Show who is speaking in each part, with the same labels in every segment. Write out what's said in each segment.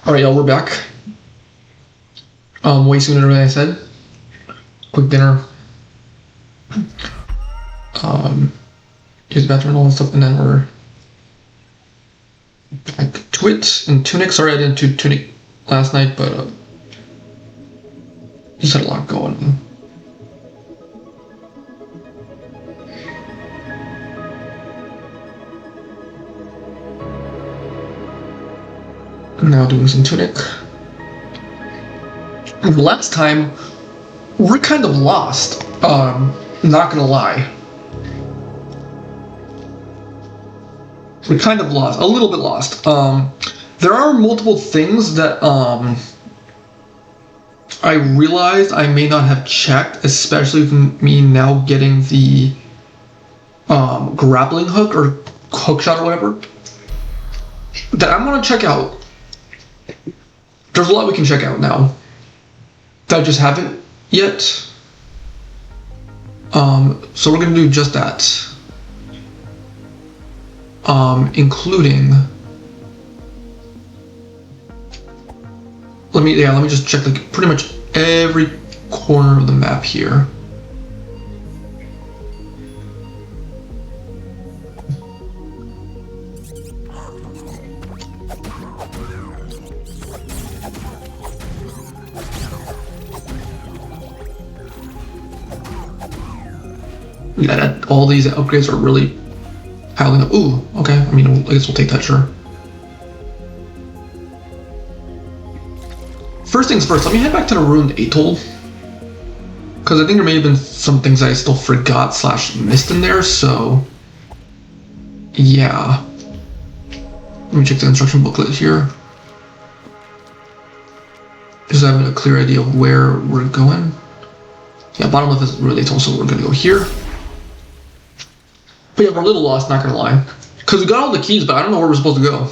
Speaker 1: All right, y'all, we're back. Way sooner than I said. Quick dinner. Use the bathroom and all that stuff, and then we're back to it. And TUNIC, sorry I didn't do TUNIC last night, but just had a lot going on. Now doing some TUNIC. And last time, we're kind of lost. Not gonna lie. We're kind of lost, a little bit lost. There are multiple things that I realized I may not have checked, especially with me now getting the grappling hook or hook shot or whatever, that I'm gonna check out. There's a lot we can check out now that I just haven't yet. So we're gonna do just that. Including, let me just check like pretty much every corner of the map here. Yeah, all these upgrades are really piling up. Ooh, okay. I mean, I guess we'll take that, sure. First things first, let me head back to the ruined atoll, because I think there may have been some things I still forgot / missed in there, so yeah. Let me check the instruction booklet here. Just having a clear idea of where we're going. Yeah, bottom left is ruined atoll, so we're gonna go here. But yeah, we're a little lost, not gonna lie. Because we got all the keys, but I don't know where we're supposed to go.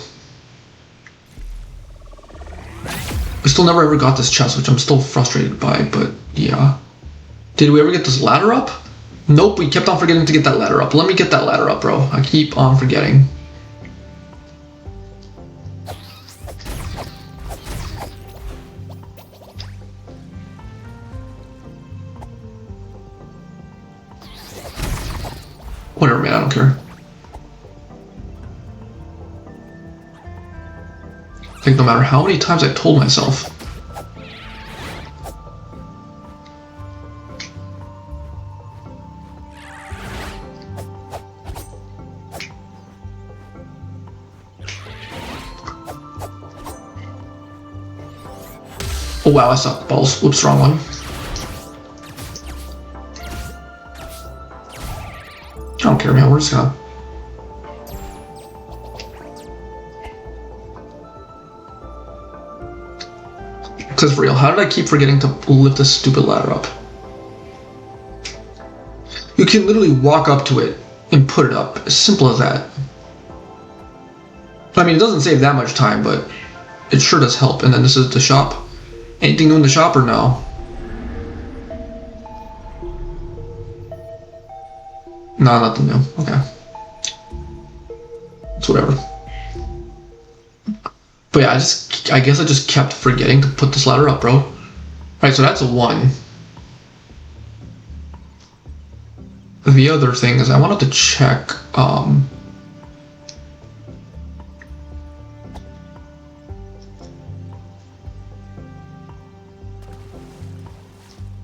Speaker 1: We still never ever got this chest, which I'm still frustrated by, but yeah. Did we ever get this ladder up? Nope, we kept on forgetting to get that ladder up. Let me get that ladder up, bro. I keep on forgetting. Whatever, man, I don't care. Like, no matter how many times I told myself. Oh wow, I suck balls. Whoops, wrong one. I don't care, man. We're just gonna. Because for real, how did I keep forgetting to lift this stupid ladder up? You can literally walk up to it and put it up. As simple as that. I mean, it doesn't save that much time, but it sure does help. And then this is the shop. Anything new in the shop or no? No, nothing new. Okay. It's whatever. But yeah, I guess I just kept forgetting to put this ladder up, bro. Alright, so that's a 1. The other thing is I wanted to check,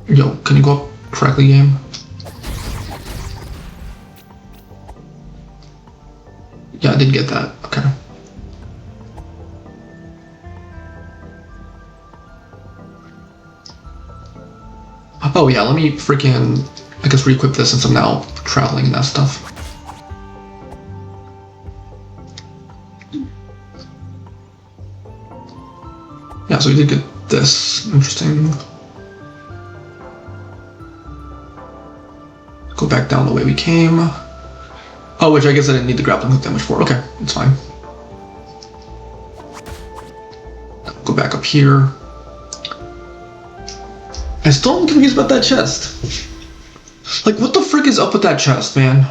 Speaker 1: Yo, can you go up correctly, game? Yeah, I did get that. Okay. Oh yeah, let me freaking, I guess, re-equip this since I'm now traveling and that stuff. Yeah, so we did get this. Interesting. Go back down the way we came. Oh, which I guess I didn't need the grappling hook that much for. Okay, it's fine. Go back up here. I still am confused about that chest. Like, what the frick is up with that chest, man?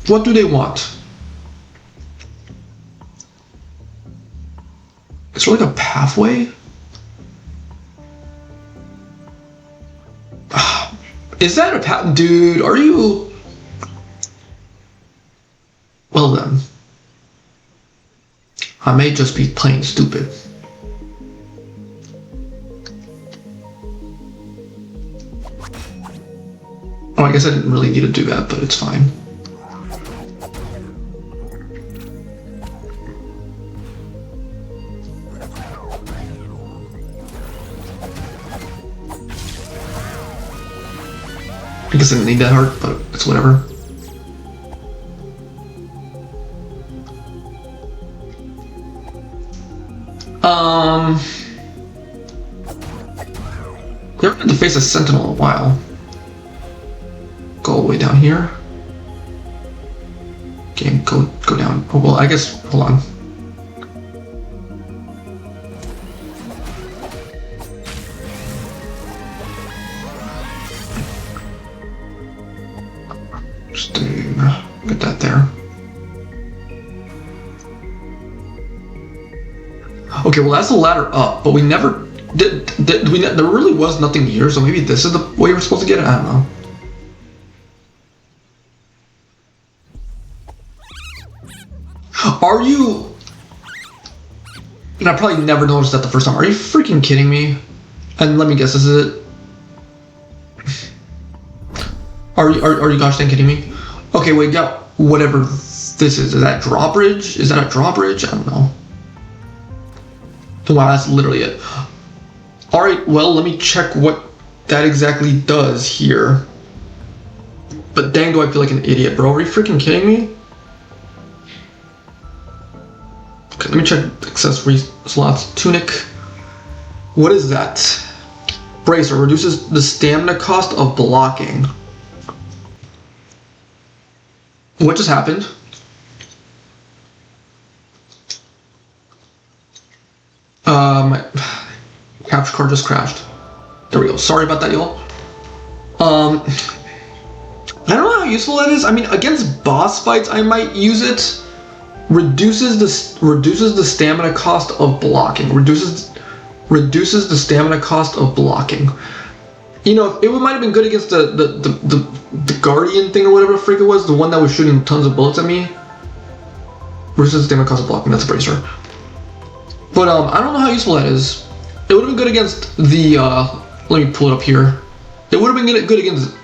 Speaker 1: What do they want? there like a pathway? Is that a path? Dude, are you... Well then. I may just be playing stupid. Oh, I guess I didn't really need to do that, but it's fine. I guess I didn't need that heart, but it's whatever. We haven't had to face a sentinel in a while. Go all the way down here. Okay, go down. Oh, well, I guess, hold on. Just get that there. Okay, well that's the ladder up, but we never did. There really was nothing here, so maybe this is the way we're supposed to get it. I don't know. Are you? And I probably never noticed that the first time. Are you freaking kidding me? And let me guess, this is it. Are you gosh dang kidding me? Okay, wait, yeah, whatever this is that drawbridge? Is that a drawbridge? I don't know. Wow, that's literally it. Alright, well, let me check what that exactly does here. But dang, do I feel like an idiot, bro. Are you freaking kidding me? Okay, let me check accessory slots. Tunic. What is that? Bracer reduces the stamina cost of blocking. What just happened? My capture card just crashed. There we go. Sorry about that, y'all. I don't know how useful that is. I mean, against boss fights, I might use it. Reduces the stamina cost of blocking. Reduces the stamina cost of blocking. You know, it might have been good against the guardian thing or whatever the freak it was, the one that was shooting tons of bullets at me. Reduces the stamina cost of blocking. That's a bracer. But I don't know how useful that is. It would have been good against the. Let me pull it up here. It would have been good against.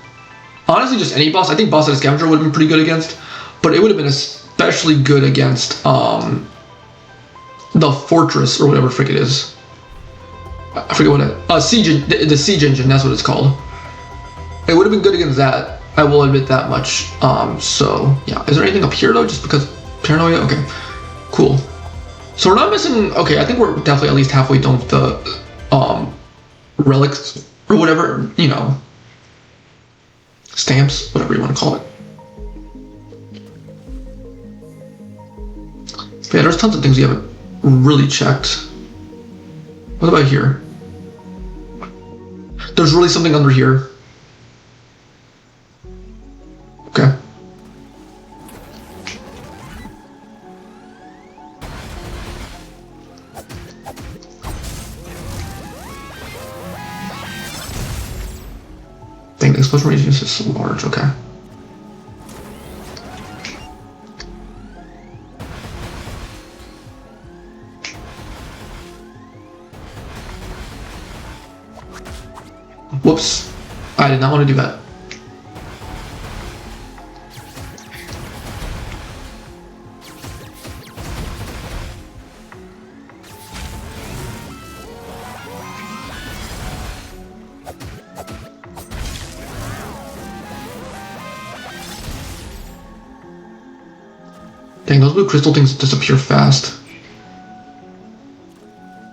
Speaker 1: Honestly, just any boss. I think boss at a scavenger would have been pretty good against, but it would have been especially good against the fortress or whatever frick it is. I forget what it. Siege. The siege engine. That's what it's called. It would have been good against that. I will admit that much. So yeah. Is there anything up here though? Just because paranoia. Okay. Cool. So we're not missing. Okay, I think we're definitely at least halfway done with the relics or whatever, you know, stamps, whatever you want to call it. But yeah, there's tons of things we haven't really checked. What about here? There's really something under here. Okay. The explosion radius is so large, okay. Whoops. I did not want to do that. Dang, those blue crystal things disappear fast.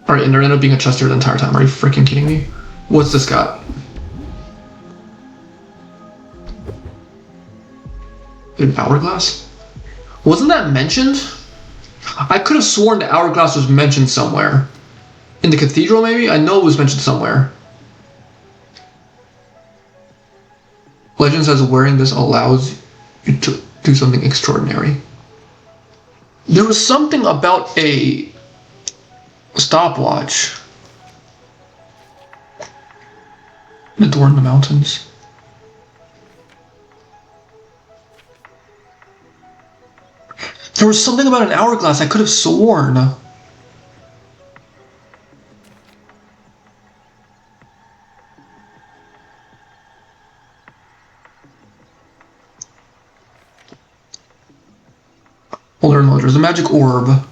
Speaker 1: Alright, and there ended up being a chest here the entire time. Are you freaking kidding me? What's this got? An hourglass? Wasn't that mentioned? I could have sworn the hourglass was mentioned somewhere. In the cathedral, maybe? I know it was mentioned somewhere. Legend says wearing this allows you to do something extraordinary. There was something about a Stopwatch. The door in the mountains. There was something about an hourglass I could have sworn. Older and older. There's a magic orb.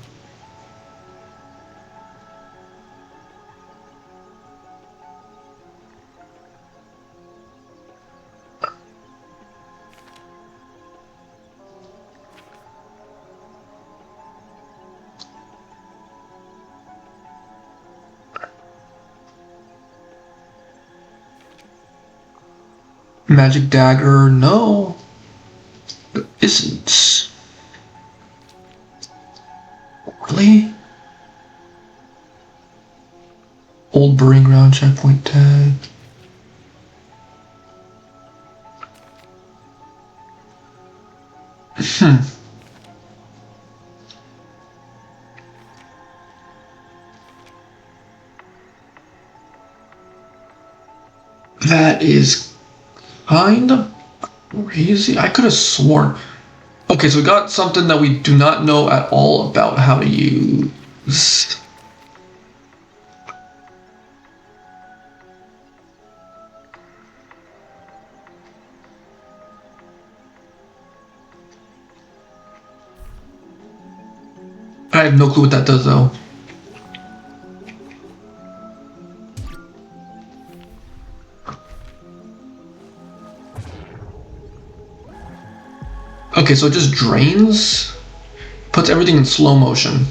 Speaker 1: Magic dagger, no. It isn't. Really? Old burying ground, checkpoint tag. That is kind of crazy. I could have sworn. Okay, so we got something that we do not know at all about how to use. I have no clue what that does though. Okay, so it just drains, puts everything in slow motion.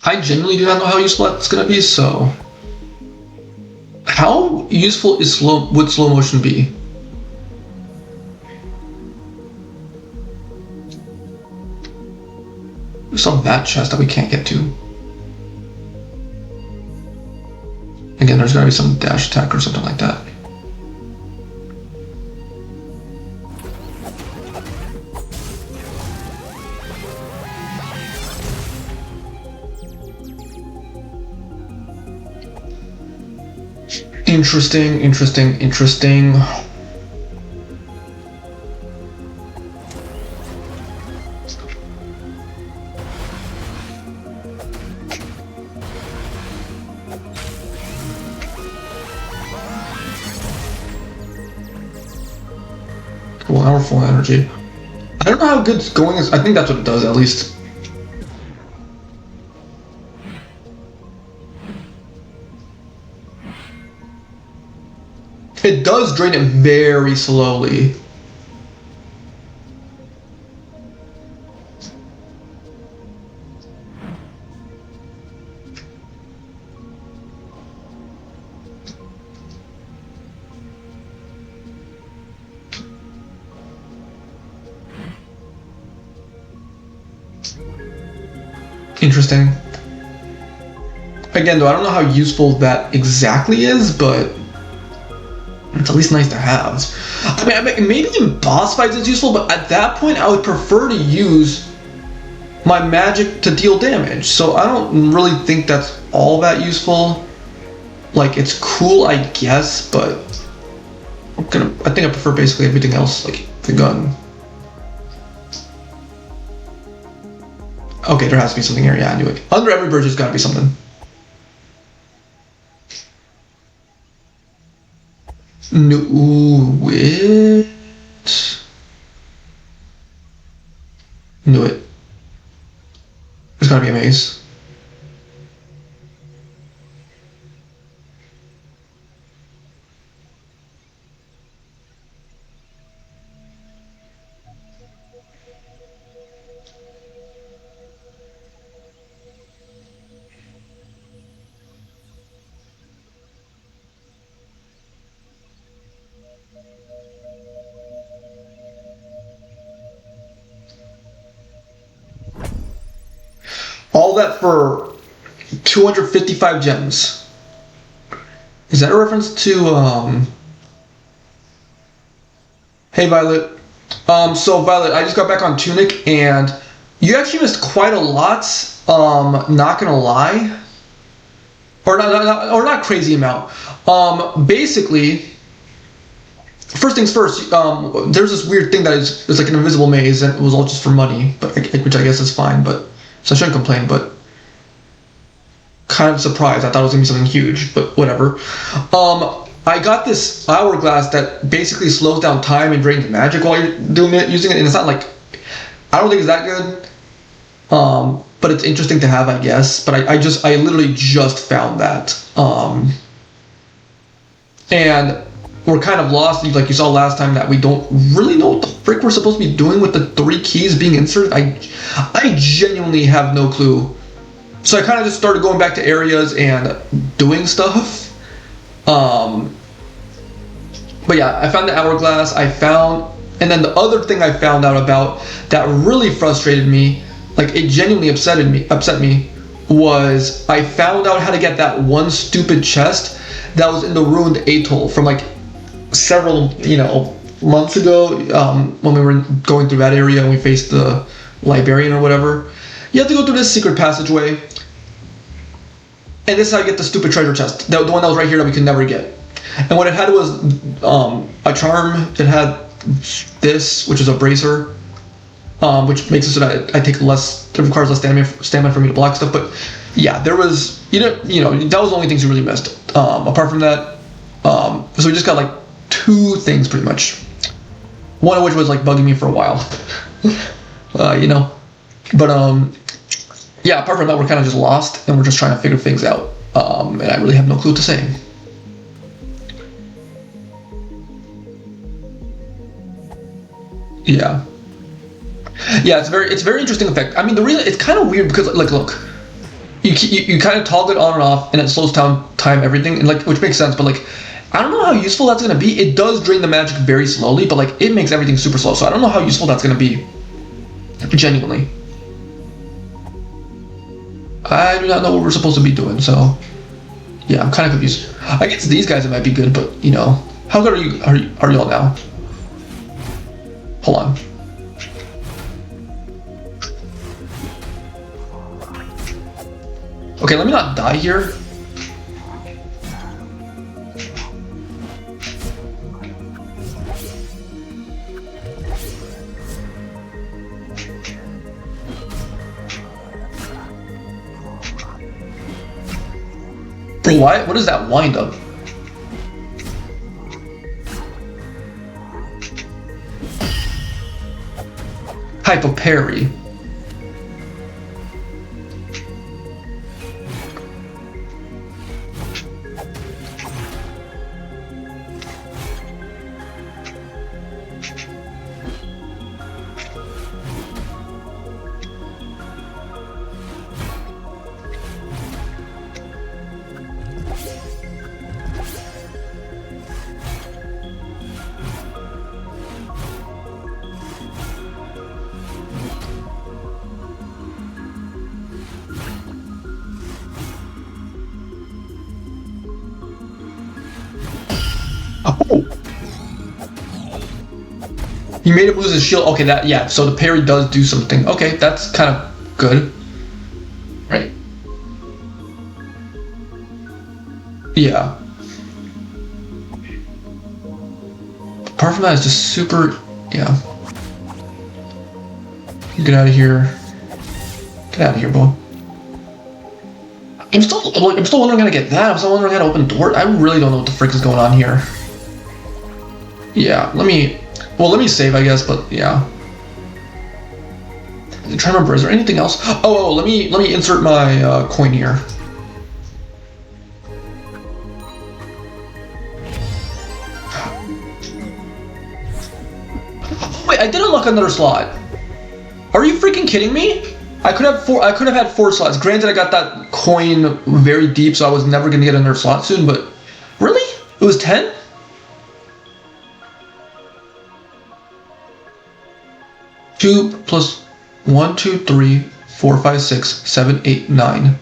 Speaker 1: I genuinely do not know how useful that's gonna be, so. How useful would slow motion be? There's some that chest that we can't get to. Again, there's gotta be some dash attack or something like that. Interesting, interesting, interesting. Cool, powerful energy. I don't know how good going is. I think that's what it does, at least. It does drain it very slowly. Interesting. Again, though, I don't know how useful that exactly is, but it's at least nice to have. I mean, maybe in boss fights it's useful, but at that point I would prefer to use my magic to deal damage. So I don't really think that's all that useful. Like, it's cool, I guess, but I think I prefer basically everything else, like the gun. Okay, there has to be something here. Yeah, I knew it. Under every bridge, there's got to be something. Knew it. Knew it. There's got to be a maze. All that for 255 gems. Is that a reference to, Hey, Violet. So, Violet, I just got back on TUNIC, and You actually missed quite a lot. Not gonna lie, or not crazy amount. Basically, first things first. There's this weird thing that is like an invisible maze, and it was all just for money, but which I guess is fine. But so I shouldn't complain. But kind of surprised. I thought it was gonna be something huge, but whatever. I got this hourglass that basically slows down time and drains magic while you're doing it, using it, and it's not like I don't think it's that good. But it's interesting to have, I guess. But I literally just found that. And we're kind of lost, like you saw last time, that we don't really know what the frick we're supposed to be doing with the 3 keys being inserted. I genuinely have no clue. So I kind of just started going back to areas and doing stuff. But yeah, I found the hourglass. And then the other thing I found out about that really frustrated me, like it genuinely upset me, was I found out how to get that one stupid chest that was in the ruined atoll from like several, months ago, when we were going through that area and we faced the librarian or whatever. You have to go through this secret passageway, and this is how you get the stupid treasure chest, the one that was right here that we could never get. And what it had was a charm. It had this, which is a bracer, which makes it so that it requires less stamina for me to block stuff. But yeah, there was, that was the only things you really missed. Apart from that, so we just got like 2 things pretty much. One of which was like bugging me for a while, But yeah, apart from that, we're kind of just lost and we're just trying to figure things out. And I really have no clue what to say. Yeah. Yeah, it's very interesting effect. I mean, the reason it's kind of weird because like look, you kind of toggle it on and off, and it slows down time everything, and like which makes sense. But like, I don't know how useful that's gonna be. It does drain the magic very slowly, but like it makes everything super slow. So I don't know how useful that's gonna be. Genuinely, I do not know what we're supposed to be doing. So yeah, I'm kind of confused. I guess these guys it might be good, but how good are you all now? Hold on. Okay, let me not die here. Bro, what is that wind up? Hypo parry. Oh! He made him lose his shield. Okay, so the parry does do something. Okay, that's kind of good. Right? Yeah. Apart from that, it's just super, yeah. Get out of here. Get out of here, bro. I'm still wondering how to get that. I'm still wondering how to open doors. I really don't know what the frick is going on here. Yeah, let me save, I guess, but yeah. I'm trying to remember, is there anything else? Oh, let me insert my coin here. Wait, I did unlock another slot. Are you freaking kidding me? I could have had 4 slots. Granted, I got that coin very deep, so I was never gonna get another slot soon. But really, it was 10. 2 plus 1, 2, 3, 4, 5, 6, 7, 8, 9.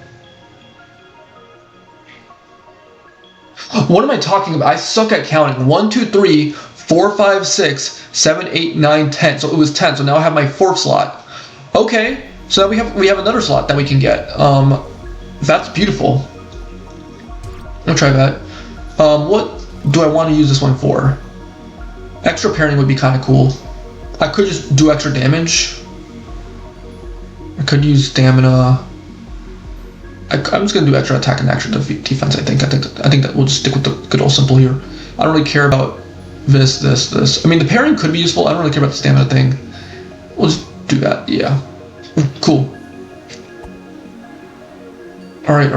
Speaker 1: What am I talking about? I suck at counting. 1, 2, 3, 4, 5, 6, 7, 8, 9, 10. So it was 10. So now I have my 4th slot. Okay, so now we have another slot that we can get. That's beautiful. I'll try that. What do I want to use this one for? Extra parrying would be kind of cool. I could just do extra damage. I could use stamina. I'm just gonna do extra attack and extra defense. I think that we'll just stick with the good old simple here. I don't really care about this. I mean, the parrying could be useful. I don't really care about the stamina thing. We'll just do that. Yeah. Cool. All right.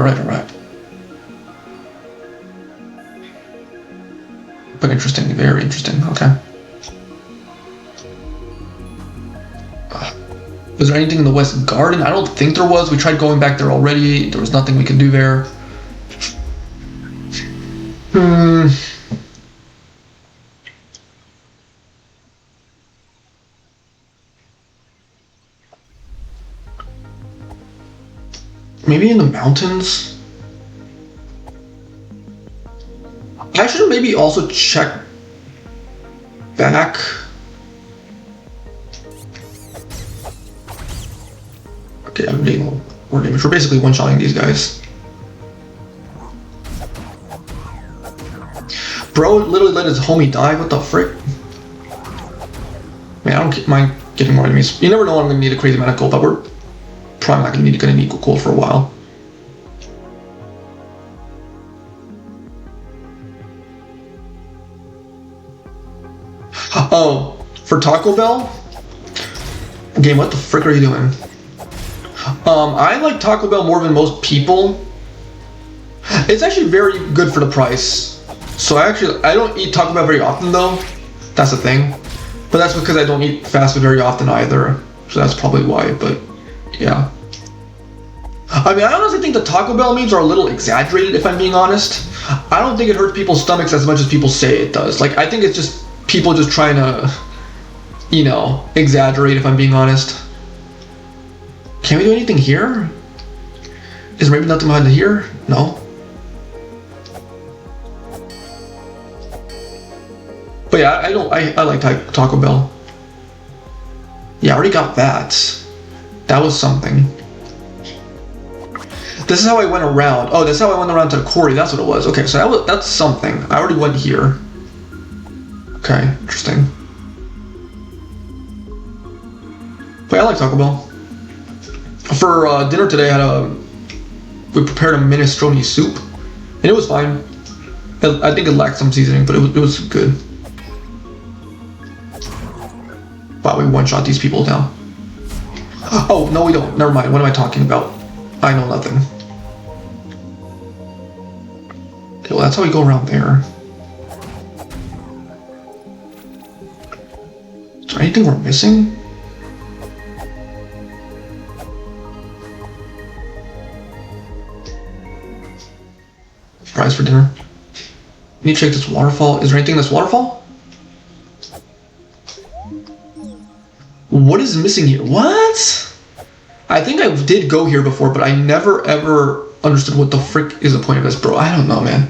Speaker 1: But interesting, very interesting. Okay. Was there anything in the West Garden? I don't think there was. We tried going back there already. There was nothing we could do there. Maybe in the mountains? I should maybe also check back. Okay, I'm getting more damage. We're basically one-shotting these guys. Bro literally let his homie die. What the frick? Man, I don't mind getting more enemies. You never know when I'm gonna need a crazy amount of gold, but we're probably not gonna need gold for a while. Oh, for Taco Bell? Game, what the frick are you doing? I like Taco Bell more than most people. It's actually very good for the price. So I don't eat Taco Bell very often though. That's the thing. But that's because I don't eat fast food very often either. So that's probably why, but yeah. I mean, I honestly think the Taco Bell memes are a little exaggerated if I'm being honest. I don't think it hurts people's stomachs as much as people say it does. Like, I think it's just people just trying to, you know, exaggerate if I'm being honest. Can we do anything here? Is there maybe nothing behind here? No. But yeah, I like Taco Bell. Yeah, I already got that. That was something. This is how I went around. Oh, that's how I went around to the quarry. That's what it was. Okay, so that's something. I already went here. Okay, interesting. But yeah, I like Taco Bell. For dinner today, we prepared a minestrone soup, and it was fine. I think it lacked some seasoning, but it was good. Wow, we one-shot these people now. Oh, no we don't. Never mind. What am I talking about? I know nothing. Okay, well, that's how we go around there. Is there anything we're missing? Fries for dinner. Need to check this waterfall. Is there anything in this waterfall? What is missing here? What? I think I did go here before, but I never ever understood what the frick is the point of this, bro. I don't know, man.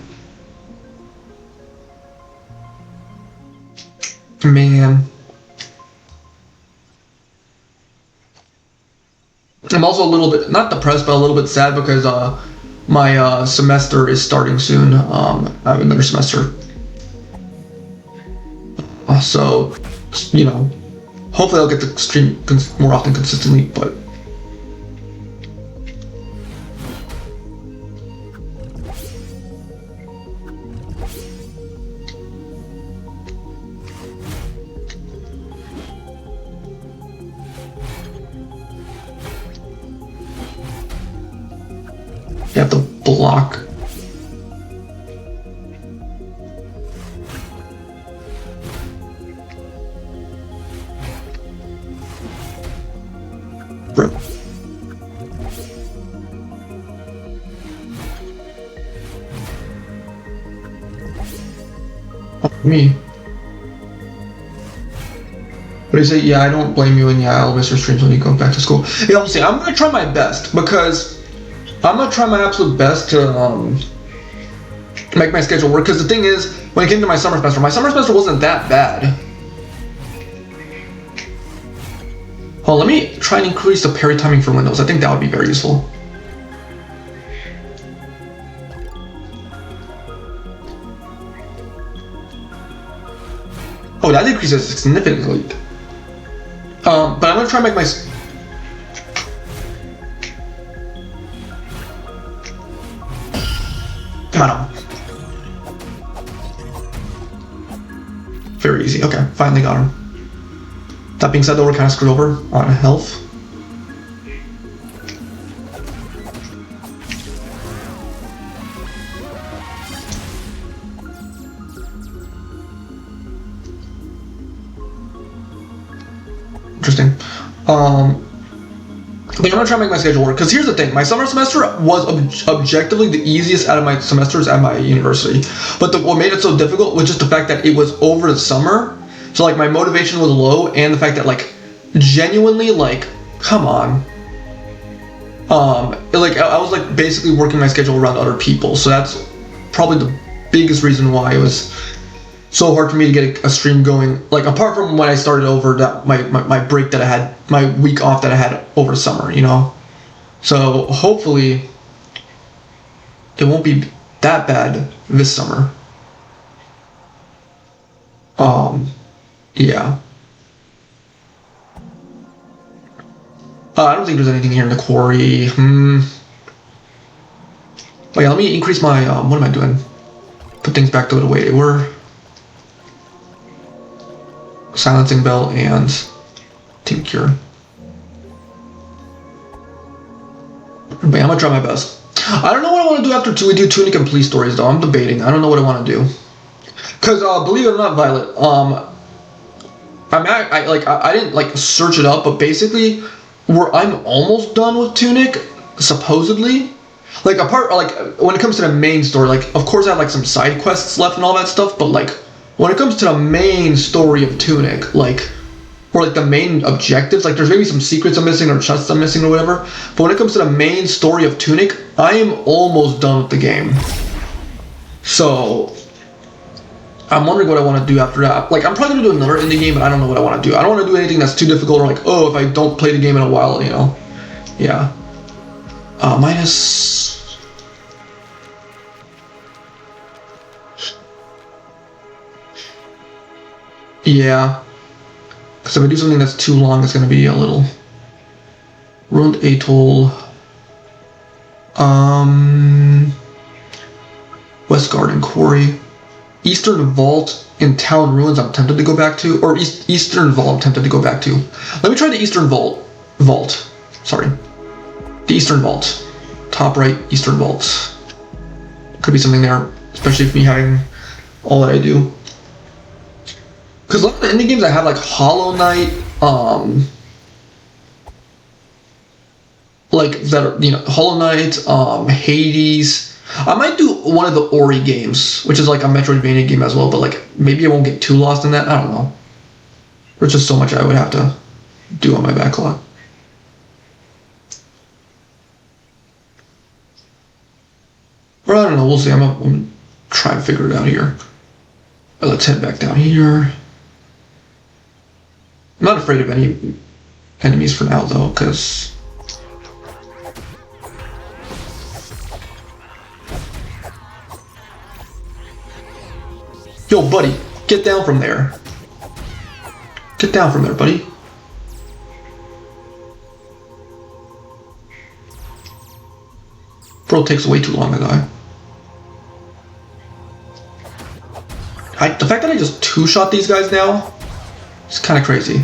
Speaker 1: Man. I'm also a little bit, not depressed, but a little bit sad because my semester is starting soon. I have another semester. So, you know, hopefully I'll get to stream more often consistently, but you have to block. Bro. Oh, me. What do you say? Yeah, I don't blame you, and yeah, I'll miss your streams when you go back to school. Yeah, I'm saying I'm gonna try my best because I'm gonna try my absolute best to make my schedule work. Because the thing is, when it came to my summer semester wasn't that bad. Oh, let me try and increase the parry timing for windows. I think that would be very useful. Oh, that decreases significantly. But I'm gonna try and make my... Come on. Very easy. Okay, finally got him. That being said, though, we're kind of screwed over on health. Interesting. But I'm gonna try and make my schedule work. Because here's the thing: my summer semester was objectively the easiest out of my semesters at my university. But what made it so difficult was just the fact that it was over the summer. So like my motivation was low, and the fact that like genuinely like come on. Like I was like basically working my schedule around other people. So that's probably the biggest reason why it was so hard for me to get a stream going. Like apart from when I started over that my break that I had, my week off that I had over summer, you know. So hopefully it won't be that bad this summer. Yeah. I don't think there's anything here in the quarry. Oh yeah, let me increase my what am I doing? Put things back to the way they were. Silencing bell and tincture. But yeah, I'm gonna try my best. I don't know what I want to do after we do Tunic and Police stories though. I'm debating. I don't know what I want to do. Cause believe it or not, Violet, I didn't like search it up, but basically, I'm almost done with Tunic, supposedly. Like apart, like when it comes to the main story, like of course I have like some side quests left and all that stuff, but like when it comes to the main story of Tunic, like or like the main objectives, like there's maybe some secrets I'm missing or chests I'm missing or whatever. But when it comes to the main story of Tunic, I am almost done with the game. So I'm wondering what I want to do after that. Like I'm probably gonna do another indie game, but I don't know what I want to do. I don't want to do anything that's too difficult or like, oh, if I don't play the game in a while, you know. Yeah. Minus. Yeah. Because if I do something that's too long, it's gonna be a little. Ruined Atoll. West Garden Quarry. Eastern Vault in Town Ruins I'm tempted to go back to. Or Eastern Vault I'm tempted to go back to. Let me try the Eastern Vault. Sorry. The Eastern Vault. Top right, Eastern Vault. Could be something there. Especially if me having all that I do. Because a lot of the indie games I have like Hollow Knight, like that are, you know, Hollow Knight, Hades. I might do one of the Ori games, which is like a Metroidvania game as well, but like maybe I won't get too lost in that. I don't know. There's just so much I would have to do on my backlog. Or I don't know. We'll see. I'm gonna try and figure it out here. But let's head back down here. I'm not afraid of any enemies for now though, because. Yo, buddy, get down from there. Get down from there, buddy. Bro takes way too long to die. The fact that I just two-shot these guys now is kind of crazy.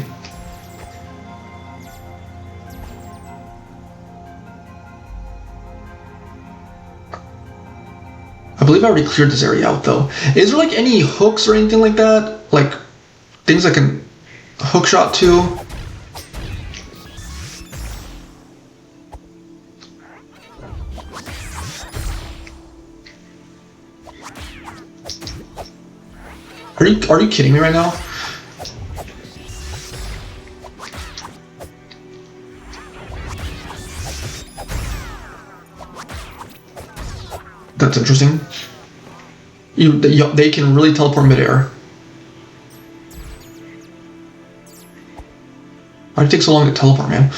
Speaker 1: I believe I already cleared this area out though. Is there like any hooks or anything like that? Like things I can hook shot to? Are you kidding me right now? That's interesting. They can really teleport midair. I Why'd it take so long to teleport, man?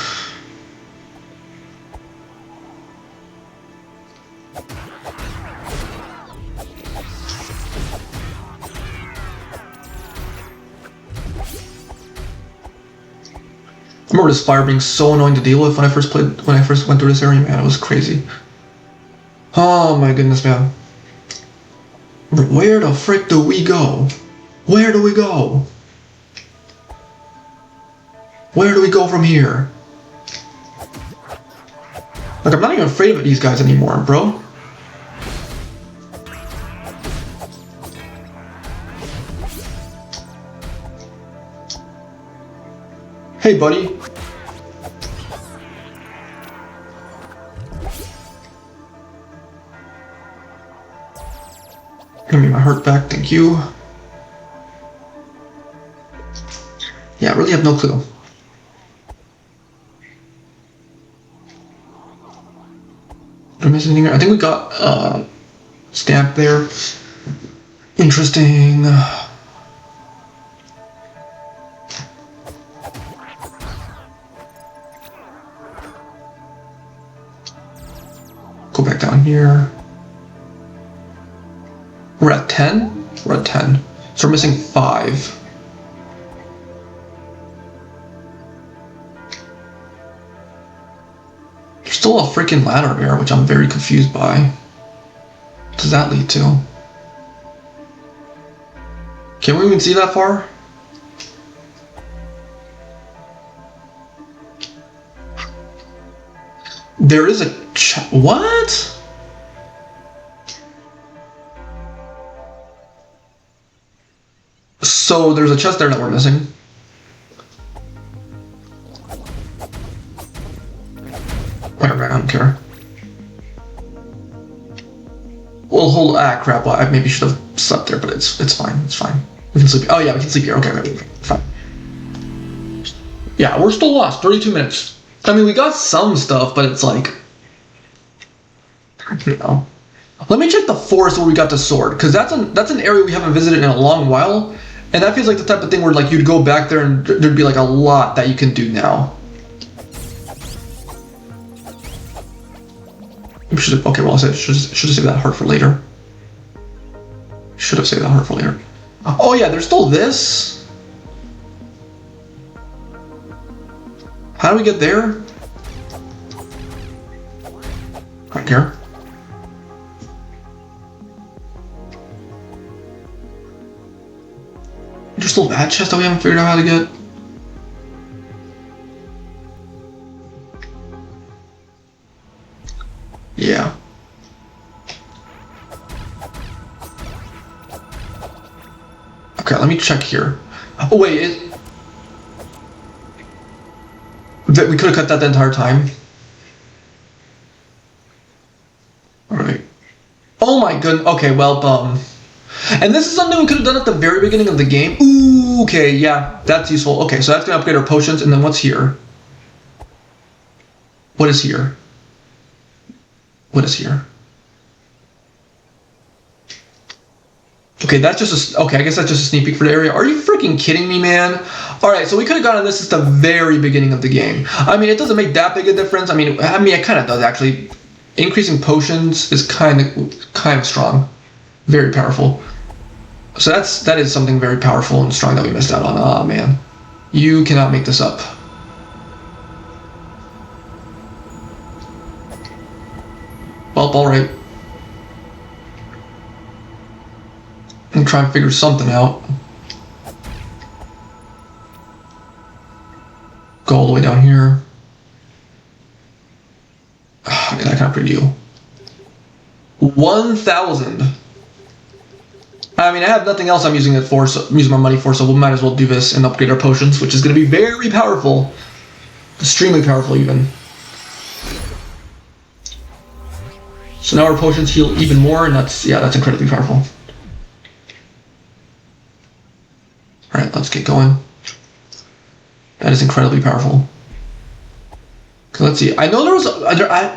Speaker 1: I remember this fire being so annoying to deal with when I first went through this area, man. It was crazy. Oh my goodness, man. Where the frick do we go? Where do we go? Where do we go from here? Like, I'm not even afraid of these guys anymore, bro. Hey, buddy. Give me my heart back, thank you. Yeah, I really have no clue. Did I miss anything here? I think we got stamp there. Interesting. Go back down here. We're at 10? We're at 10. So we're missing 5. There's still a freaking ladder there, which I'm very confused by. What does that lead to? Can we even see that far? There is a what? So there's a chest there that we're missing. Whatever, I don't care. We'll hold. Ah, crap. Well, I maybe should have slept there, but it's fine. It's fine. We can sleep. Oh yeah, we can sleep here. Okay, maybe fine. Yeah, we're still lost. 32 minutes. I mean, we got some stuff, but it's like, you know. Let me check the forest where we got the sword, because that's an area we haven't visited in a long while, and that feels like the type of thing where like you'd go back there and there'd be like a lot that you can do now. Okay, well, I should have saved that heart for later. Should have saved that heart for later. Oh yeah, there's still this. How do we get there? Right here. There's still that chest that we haven't figured out how to get. Yeah. Okay, let me check here. Oh wait, that we could have cut that the entire time. All right. Oh my goodness. Okay, well, and this is something we could have done at the very beginning of the game. Ooh, okay, yeah, that's useful. Okay, so that's gonna upgrade our potions, and then what's here? What is here? What is here? Okay, that's just a, okay, I guess that's just a sneak peek for the area. Are you freaking kidding me, man? All right, so we could have gotten this at the very beginning of the game. I mean, it doesn't make that big a difference. I mean, it kind of does actually. Increasing potions is kind of strong, very powerful. So that is something very powerful and strong that we missed out on. Ah, man, you cannot make this up. Well, all right. I'm trying to figure something out. Go all the way down here. Oh, man, I can't preview. 1,000. I mean, I have nothing else I'm using it for, so I'm using my money for, so we might as well do this and upgrade our potions, which is going to be very powerful. Extremely powerful, even. So now our potions heal even more, and that's incredibly powerful. Alright, let's get going. That is incredibly powerful. Okay, let's see. I know there was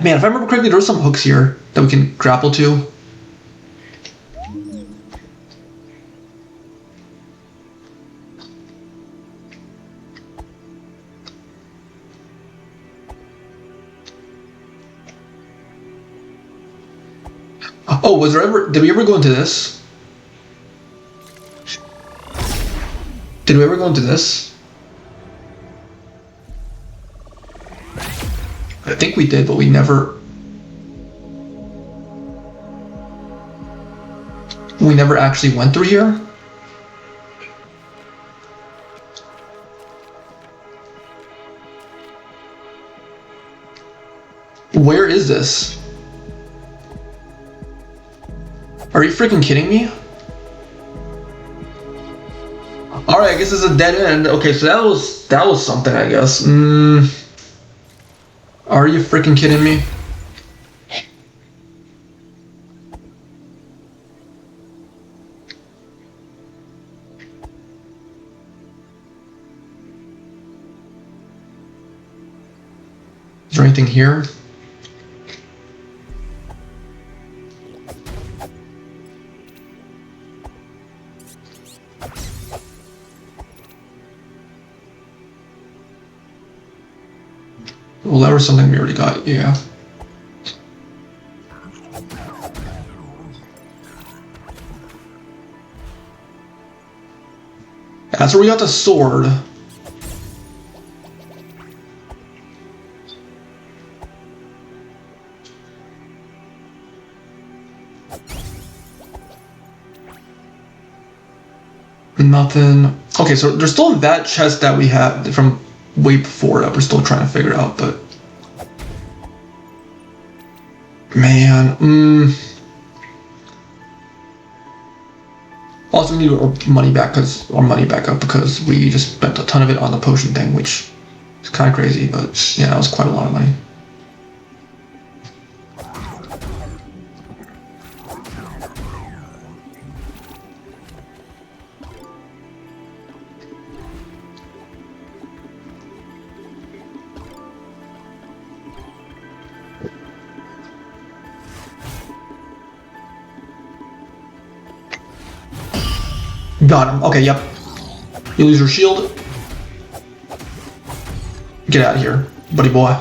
Speaker 1: man, if I remember correctly, there were some hooks here that we can grapple to. Oh, was there ever? Did we ever go into this? Did we ever go into this? I think we did, but we never. We never actually went through here. Where is this? Are you freaking kidding me? Alright, I guess it's a dead end. Okay, so that was something, I guess. Are you freaking kidding me? Is there anything here? Well, that was something we already got, yeah. That's where we got the sword. Nothing. Okay, so there's still that chest that we had from way before that we're still trying to figure out, but man, Also, we need our money back up because we just spent a ton of it on the potion thing, which is kind of crazy, but yeah, that was quite a lot of money. Got him. Okay, yep. You lose your shield. Get out of here, buddy boy.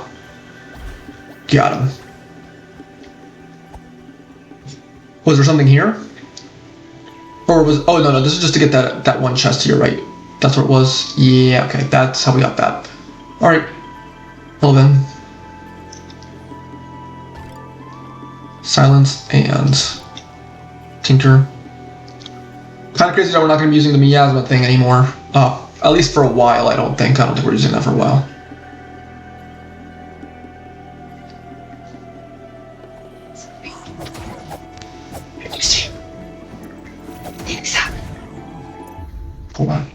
Speaker 1: Got him. Was there something here? Or was... Oh, no, this is just to get that one chest here, right? That's what it was? Yeah, okay, that's how we got that. Alright. Well then. Silence and... Tinker. Kind of crazy that we're not going to be using the miasma thing anymore. At least for a while, I don't think. I don't think we're using that for a while. Hold on.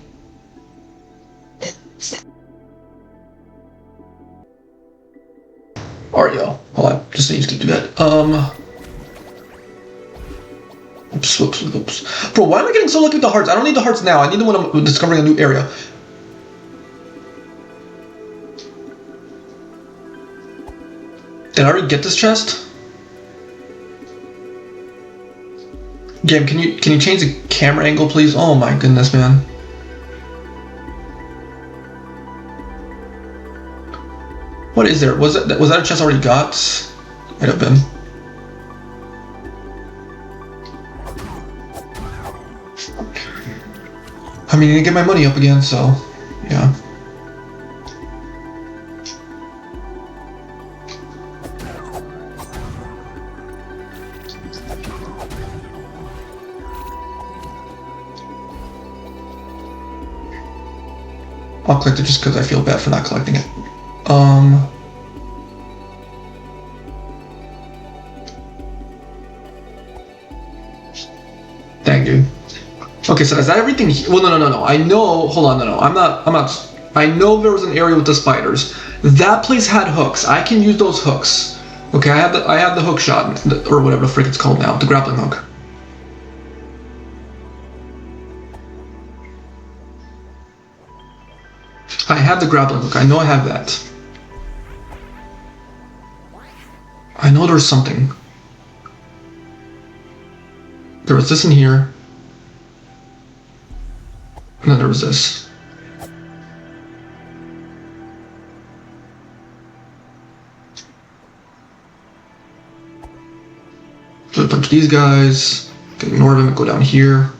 Speaker 1: Alright, yo. Hold on. Just need to do that. Oops. Bro, why am I getting so lucky with the hearts? I don't need the hearts now. I need them when I'm discovering a new area. Did I already get this chest? Game, can you change the camera angle, please? Oh my goodness, man. What is there? Was that a chest I already got? Might have been. I mean, I need to get my money up again, so yeah. I'll collect it just because I feel bad for not collecting it. Dang, dude. Okay, so is that everything? Well, no. I know. Hold on, no. I'm not. I know there was an area with the spiders. That place had hooks. I can use those hooks. Okay, I have the hook shot, or whatever the frick it's called now, the grappling hook. I have the grappling hook. I know I have that. I know there's something. There was this in here. And then there was this. So punch these guys. Ignore them and go down here.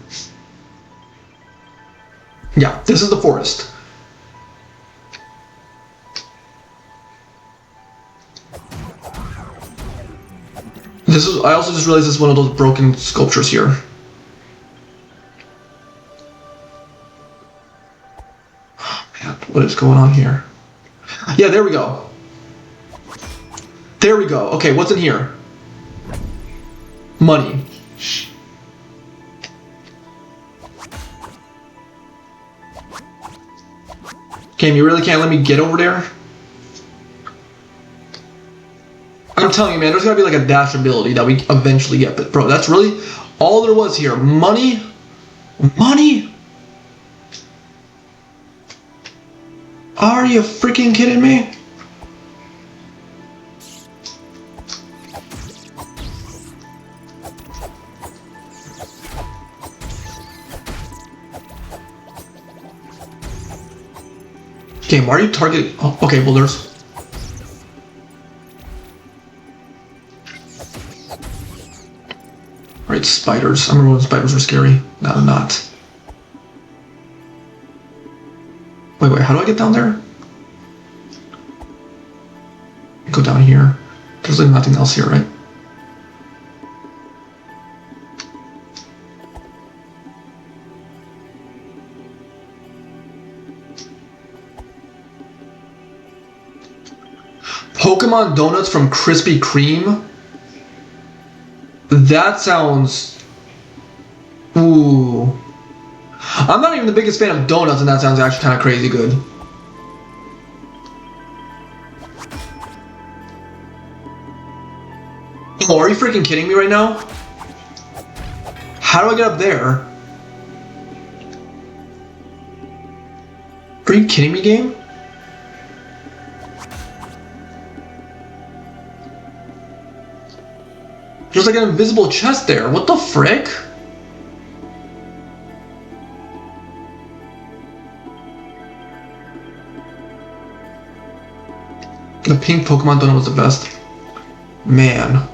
Speaker 1: Yeah, this is the forest. This is. I also just realized this is one of those broken sculptures here. Oh man, what is going on here? Yeah, there we go. There we go. Okay, what's in here? Money. Game, you really can't let me get over there? I'm telling you, man, there's gotta be like a dash ability that we eventually get. But bro, that's really all there was here. Money? Money? Are you freaking kidding me? Game, why are you targeting? Oh, okay, well there's... Alright, spiders. I remember when spiders were scary. Now they're not. Wait, how do I get down there? Go down here. There's like nothing else here, right? Pokemon donuts from Krispy Kreme? That sounds... Ooh. I'm not even the biggest fan of donuts, and that sounds actually kind of crazy good. Oh, are you freaking kidding me right now? How do I get up there? Are you kidding me, game? There's like an invisible chest there. What the frick? The pink Pokemon donut was the best. Man.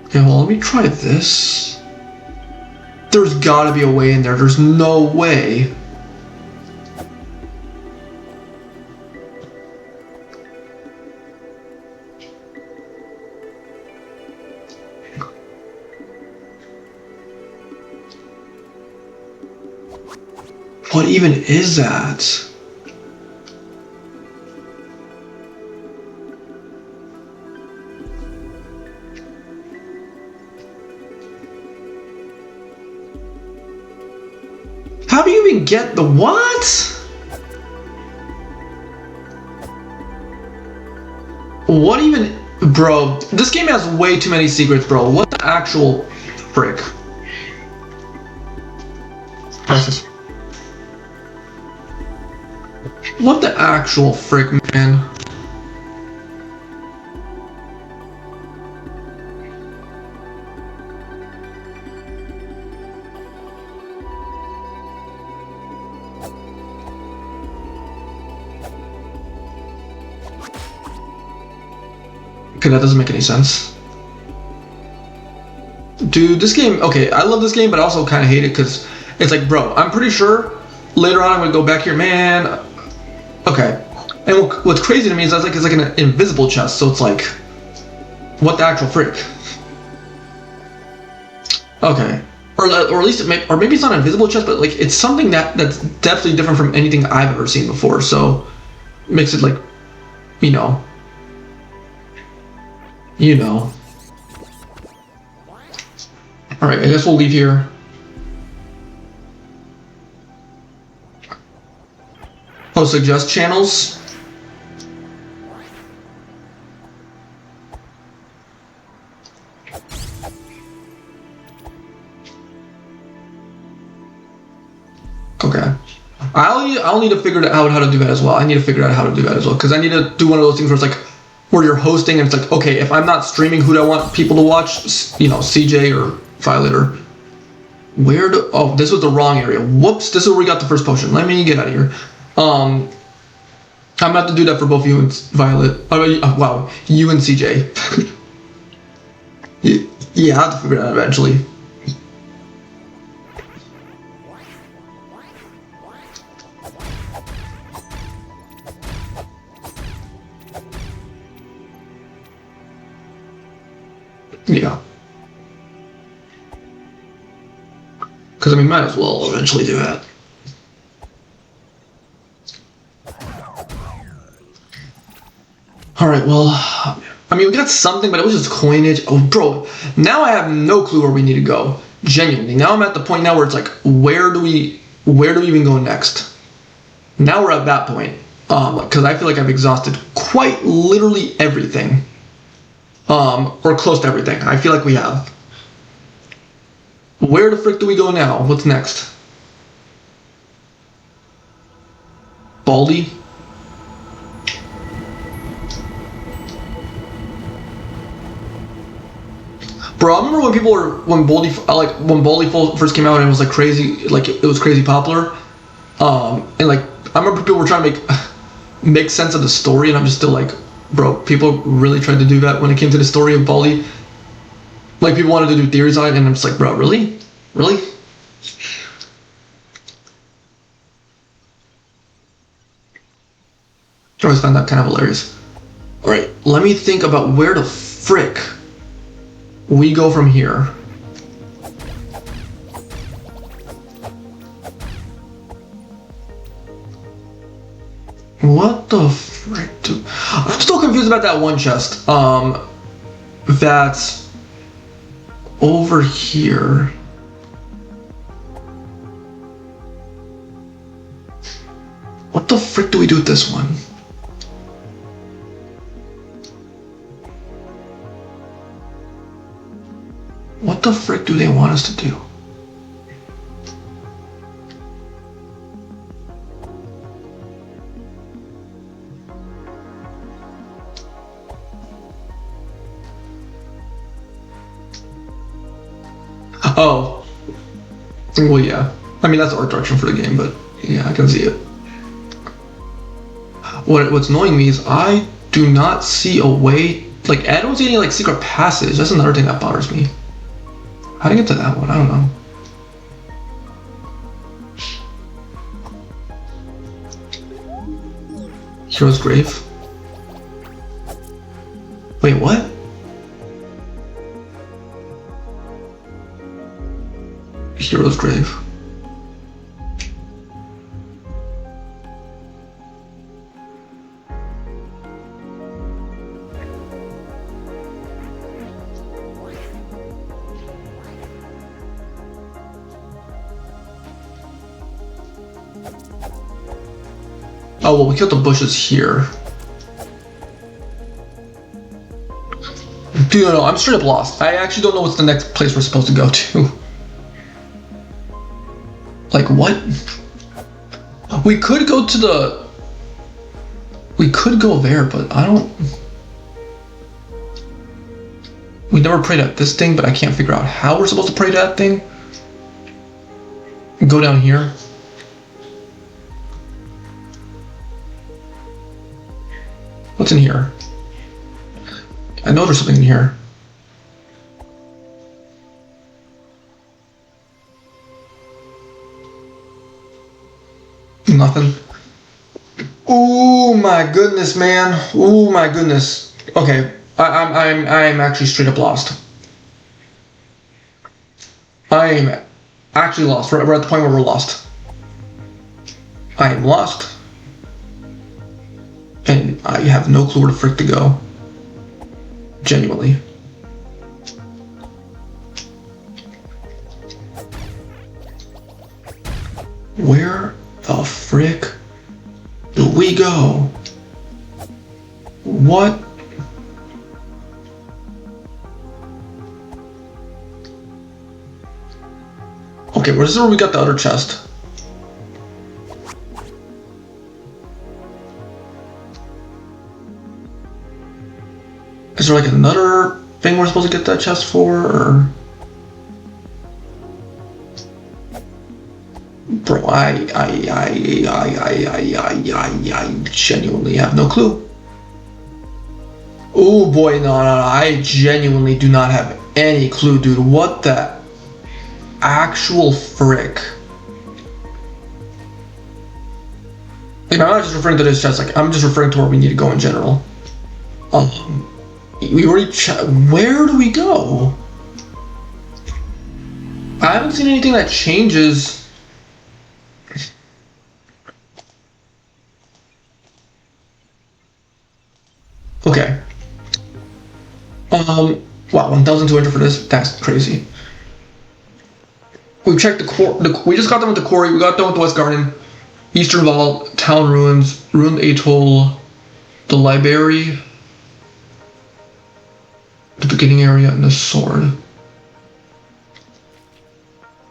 Speaker 1: Okay, well, let me try this. There's gotta be a way in there. There's no way. What even is that? How do you even get the what? What even... Bro, this game has way too many secrets, bro. What the actual frick? What the actual frick, man? Okay, that doesn't make any sense. Dude, this game, okay, I love this game, but I also kind of hate it because it's like, bro, I'm pretty sure later on I'm going to go back here, man. Okay. And what's crazy to me is that's like, it's like an invisible chest, so it's like, what the actual frick? Okay. Or at least it may, or maybe it's not an invisible chest, but like it's something that's definitely different from anything I've ever seen before, so makes it like, you know. You know. Alright, I guess we'll leave here. Oh, suggest channels? Okay. I'll need to figure out how to do that as well. I need to figure out how to do that as well, because I need to do one of those things where it's like, where you're hosting and it's like, okay, if I'm not streaming, who do I want people to watch? You know, CJ or Violet or... Where do... Oh, this was the wrong area. Whoops, this is where we got the first potion. Let me get out of here. I'm about to do that for both you and Violet. Wow, you and CJ. Yeah, I have to figure it out eventually. Yeah. Because, I mean, might as well eventually do that. Alright, well, I mean, we got something, but it was just coinage. Oh, bro, now I have no clue where we need to go. Genuinely. Now I'm at the point now where it's like, where do we even go next? Now we're at that point. Because I feel like I've exhausted quite literally everything. Or close to everything. I feel like we have. Where the frick do we go now? What's next? Baldy? Bro, I remember when people were when Baldy first came out and it was like crazy, like it was crazy popular. And like I remember people were trying to make sense of the story, and I'm just still like, bro, people really tried to do that when it came to the story of Baldy. Like people wanted to do theories on it, and I'm just like, bro, really? I always found that kind of hilarious. All right, let me think about where the frick we go from here. What the frick? I'm still confused about that one chest. That's over here. What the frick do we do with this one? What the frick do they want us to do? Oh. Well, yeah. I mean, that's the art direction for the game, but yeah, I can see it. What's annoying me is I do not see a way. Like, I don't see any, like, secret passage. That's another thing that bothers me. How to get to that one? I don't know. Hero's Grave? Wait, what? Hero's Grave. Oh, well, we killed the bushes here. Dude, no, I'm straight up lost. I actually don't know what's the next place we're supposed to go to. Like, what? We could go to the... We could go there, but I don't... We never prayed at this thing, but I can't figure out how we're supposed to pray to that thing. Go down here. What's in here? I know there's something in here. Nothing. Oh my goodness, man. Oh my goodness. Okay, I'm actually straight up lost. I am actually lost. We're at the point where we're lost. I am lost. And I have no clue where the frick to go. Genuinely. Where the frick do we go? What? Okay, where's where we got the other chest? Is there like another thing we're supposed to get that chest for, or? Bro, I genuinely have no clue. Oh boy, no, I genuinely do not have any clue, dude. What the actual frick? And I'm not just referring to this chest, like, I'm just referring to where we need to go in general. We already where do we go? I haven't seen anything that changes. Okay. Wow, 1,200 for this. That's crazy. We checked the core. We just got done with the quarry. We got done with the West Garden, Eastern Vault, Town Ruins, Ruined Atoll, the Library, the beginning area, and the sword.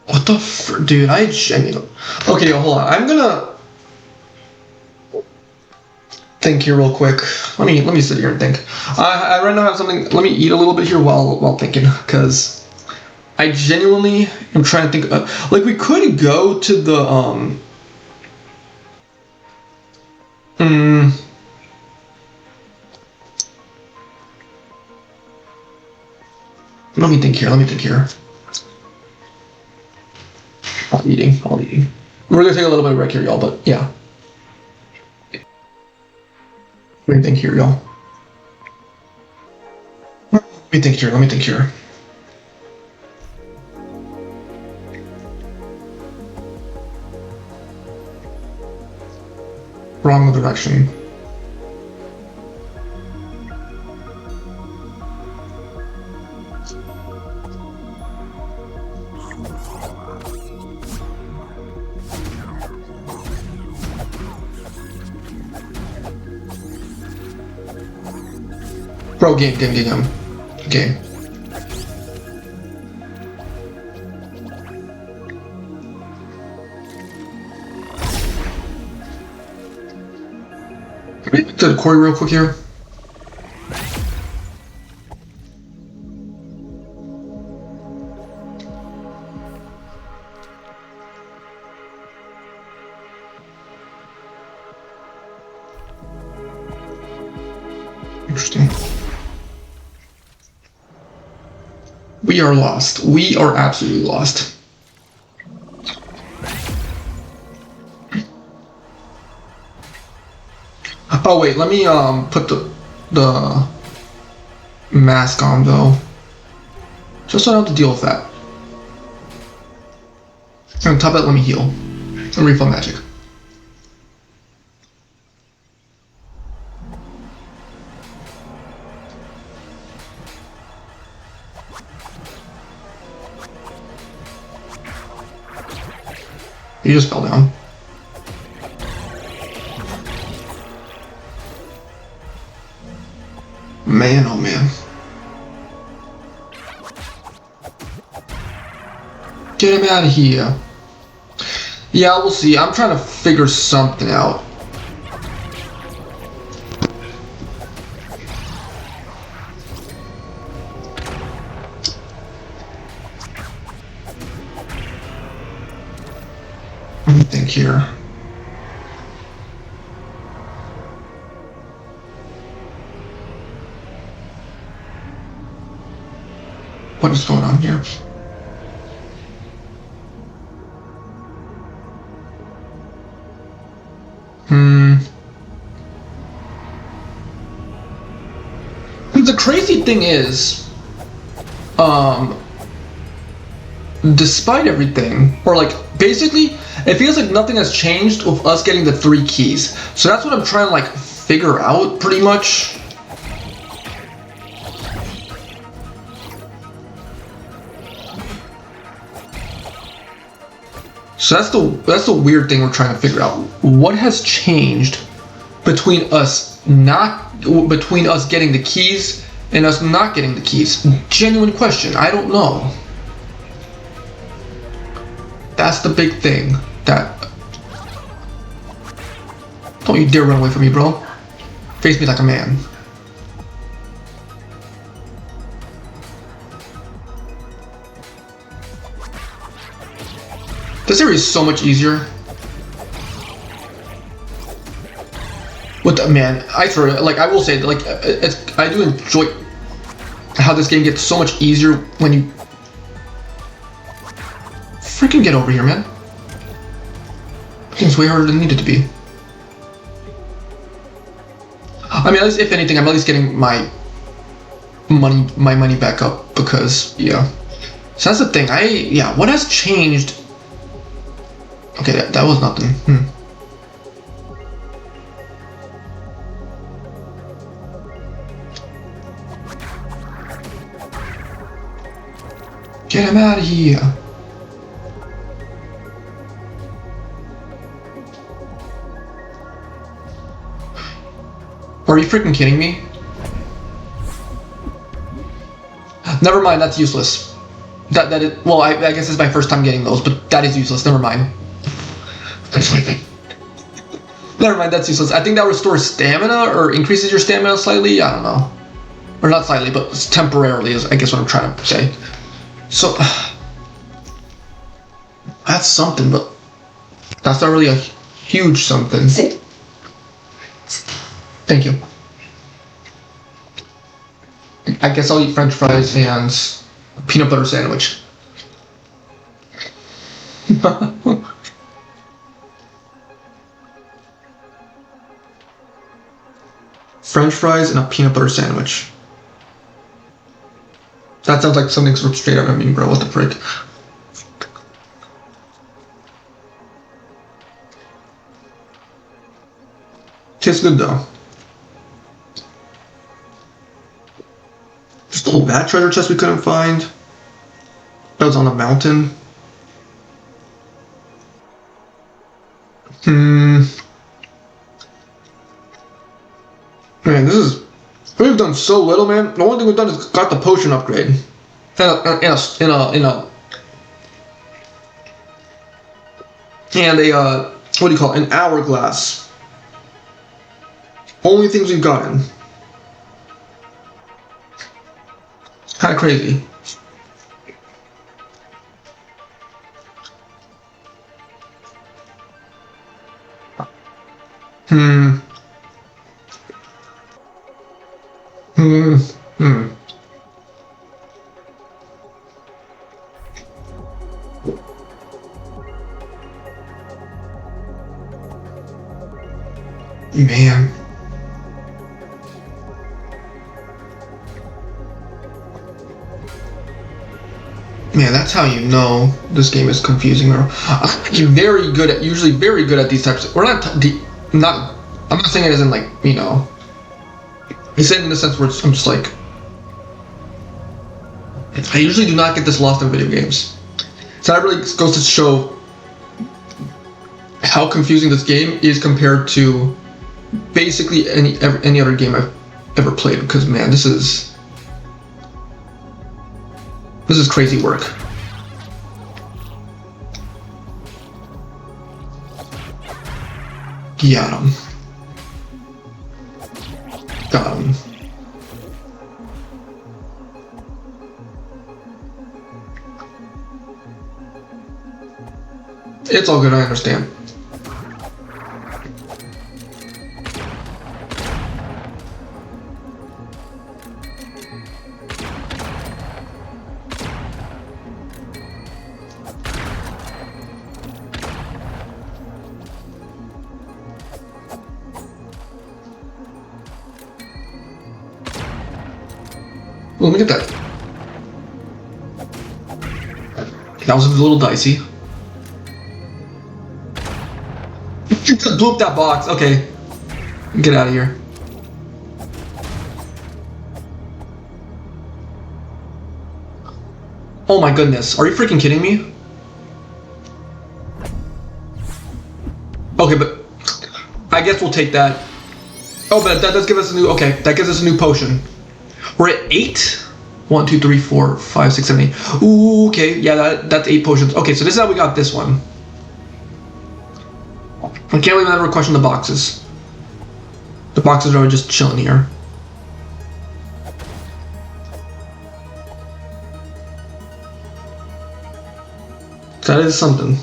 Speaker 1: What the dude? I genuinely. Okay, hold on. I'm gonna think here real quick. Let me sit here and think. I right now have something. Let me eat a little bit here while thinking, because I genuinely am trying to think. Like, we could go to the Let me think here. Let me think here. All eating. All eating. We're gonna take a little bit of break here, y'all. But yeah. Let me think here, y'all. Let me think here. Let me think here. Wrong direction. Bro, game. Game. To the quarry real quick here. Interesting. We are lost. We are absolutely lost. Oh wait, let me put the mask on though, just so I don't have to deal with that. And on top of that, let me heal and refill magic. He just fell down. Man, oh man. Get him out of here. Yeah, we'll see. I'm trying to figure something out. Let me think here. What is going on here? The crazy thing is, despite everything, or like, basically, it feels like nothing has changed with us getting the 3 keys. So that's what I'm trying to like figure out, pretty much. So that's the weird thing we're trying to figure out. What has changed between us getting the keys and us not getting the keys? Genuine question. I don't know. That's the big thing. Don't you dare run away from me, bro. Face me like a man. This area is so much easier. With the, man, I swear, like I will say, like I do enjoy how this game gets so much easier when you freaking get over here, man. It's way harder than it needed to be. I mean, at least if anything, I'm at least getting my money back up because yeah. So that's the thing. What has changed? Okay, that was nothing. Get him out of here. Are you freaking kidding me? Never mind, that's useless. That is, well, I guess it's my first time getting those, but that is useless. Never mind. Never mind, that's useless. I think that restores stamina or increases your stamina slightly. I don't know, or not slightly, but temporarily is I guess what I'm trying to say. So that's something, but that's not really a huge something. Thank you. I guess I'll eat French fries and a peanut butter sandwich. French fries and a peanut butter sandwich. That sounds like something straight out of me, bro. What the frick? Tastes good though. Just all that treasure chest we couldn't find. That was on a mountain. Man, we've done so little, man. The only thing we've done is got the potion upgrade. And a what do you call it? An hourglass. Only things we've gotten. Kind of crazy. Man. Man, that's how you know this game is confusing. You're usually very good at these types of, I'm not saying it as in like, you know, I said in the sense where I'm just like, I usually do not get this lost in video games. So that really goes to show how confusing this game is compared to basically any other game I've ever played. Because man, this is crazy work. Got him. Got him. It's all good, I understand. Well, let me get that. That was a little dicey. Blew up that box. Okay. Get out of here. Oh my goodness. Are you freaking kidding me? Okay, but I guess we'll take that. Oh, but that does give us a new, okay, that gives us a new potion. We're at 8? 1, 2, 3, 4, 5, 6, 7, 8. Ooh, okay, yeah, that's 8 potions. Okay, so this is how we got this one. I can't even ever question the boxes. The boxes are just chilling here. That is something.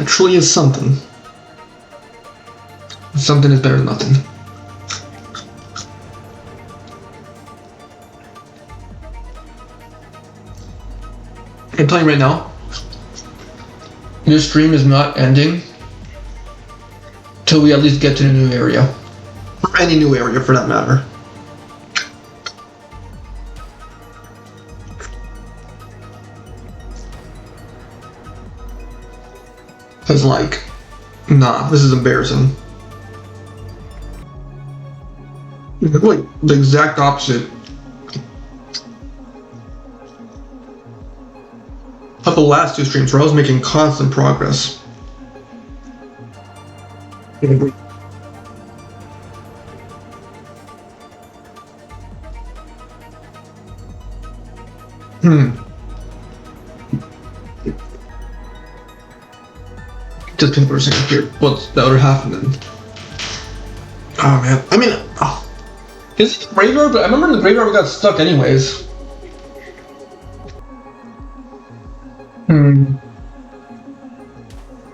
Speaker 1: That truly is something. Something is better than nothing. I'm telling you right now, this stream is not ending till we at least get to the new area. Or any new area for that matter. Cause like, nah, this is embarrassing. Like the exact opposite of the last two streams where I was making constant progress. Just people are saying here, what's the other half and then... Oh man, I mean, is it the graveyard? But I remember in the graveyard we got stuck anyways. I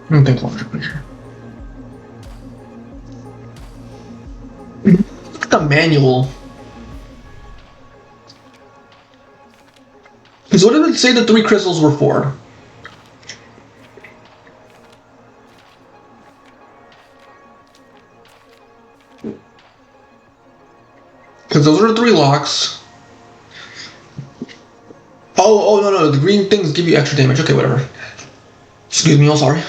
Speaker 1: don't think longer picture. Look at the manual. So what did it say the 3 crystals were for? Because those are the 3 locks. Oh, no, the green things give you extra damage. Okay, whatever. Excuse me, I'm sorry.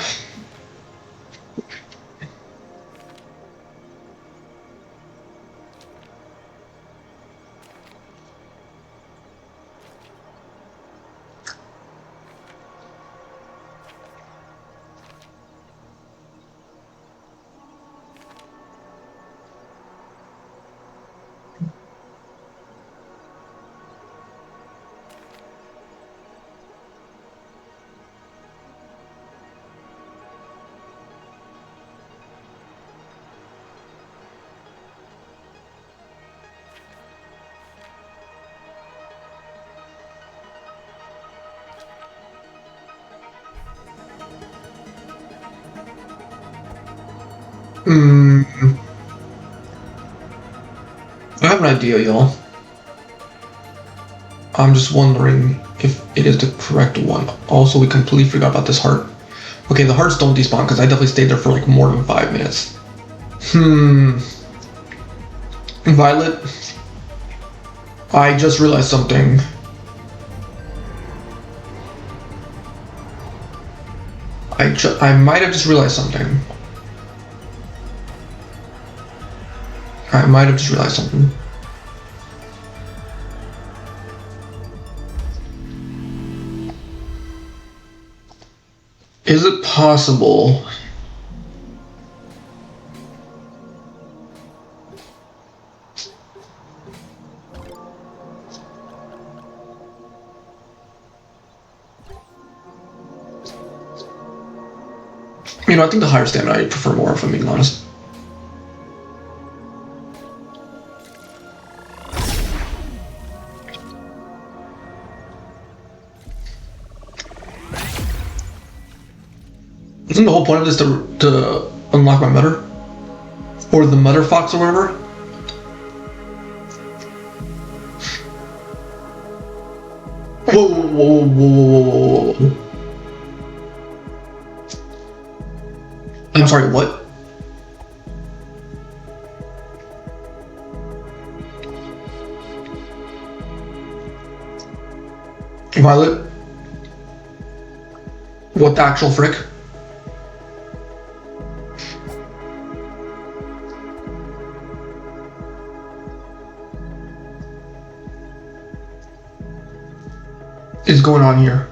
Speaker 1: I have an idea, y'all. I'm just wondering if it is the correct one. Also, we completely forgot about this heart. Okay, the hearts don't despawn because I definitely stayed there for like more than 5 minutes. Violet, I just realized something. I might have just realized something. I might have just realized something. Is it possible you know, I think the higher stamina I prefer more if I'm being honest. Isn't the whole point of this to unlock my mutter? Or the mutter fox or whatever? Whoa. I'm sorry, what? Violet? What the actual frick? Is going on here?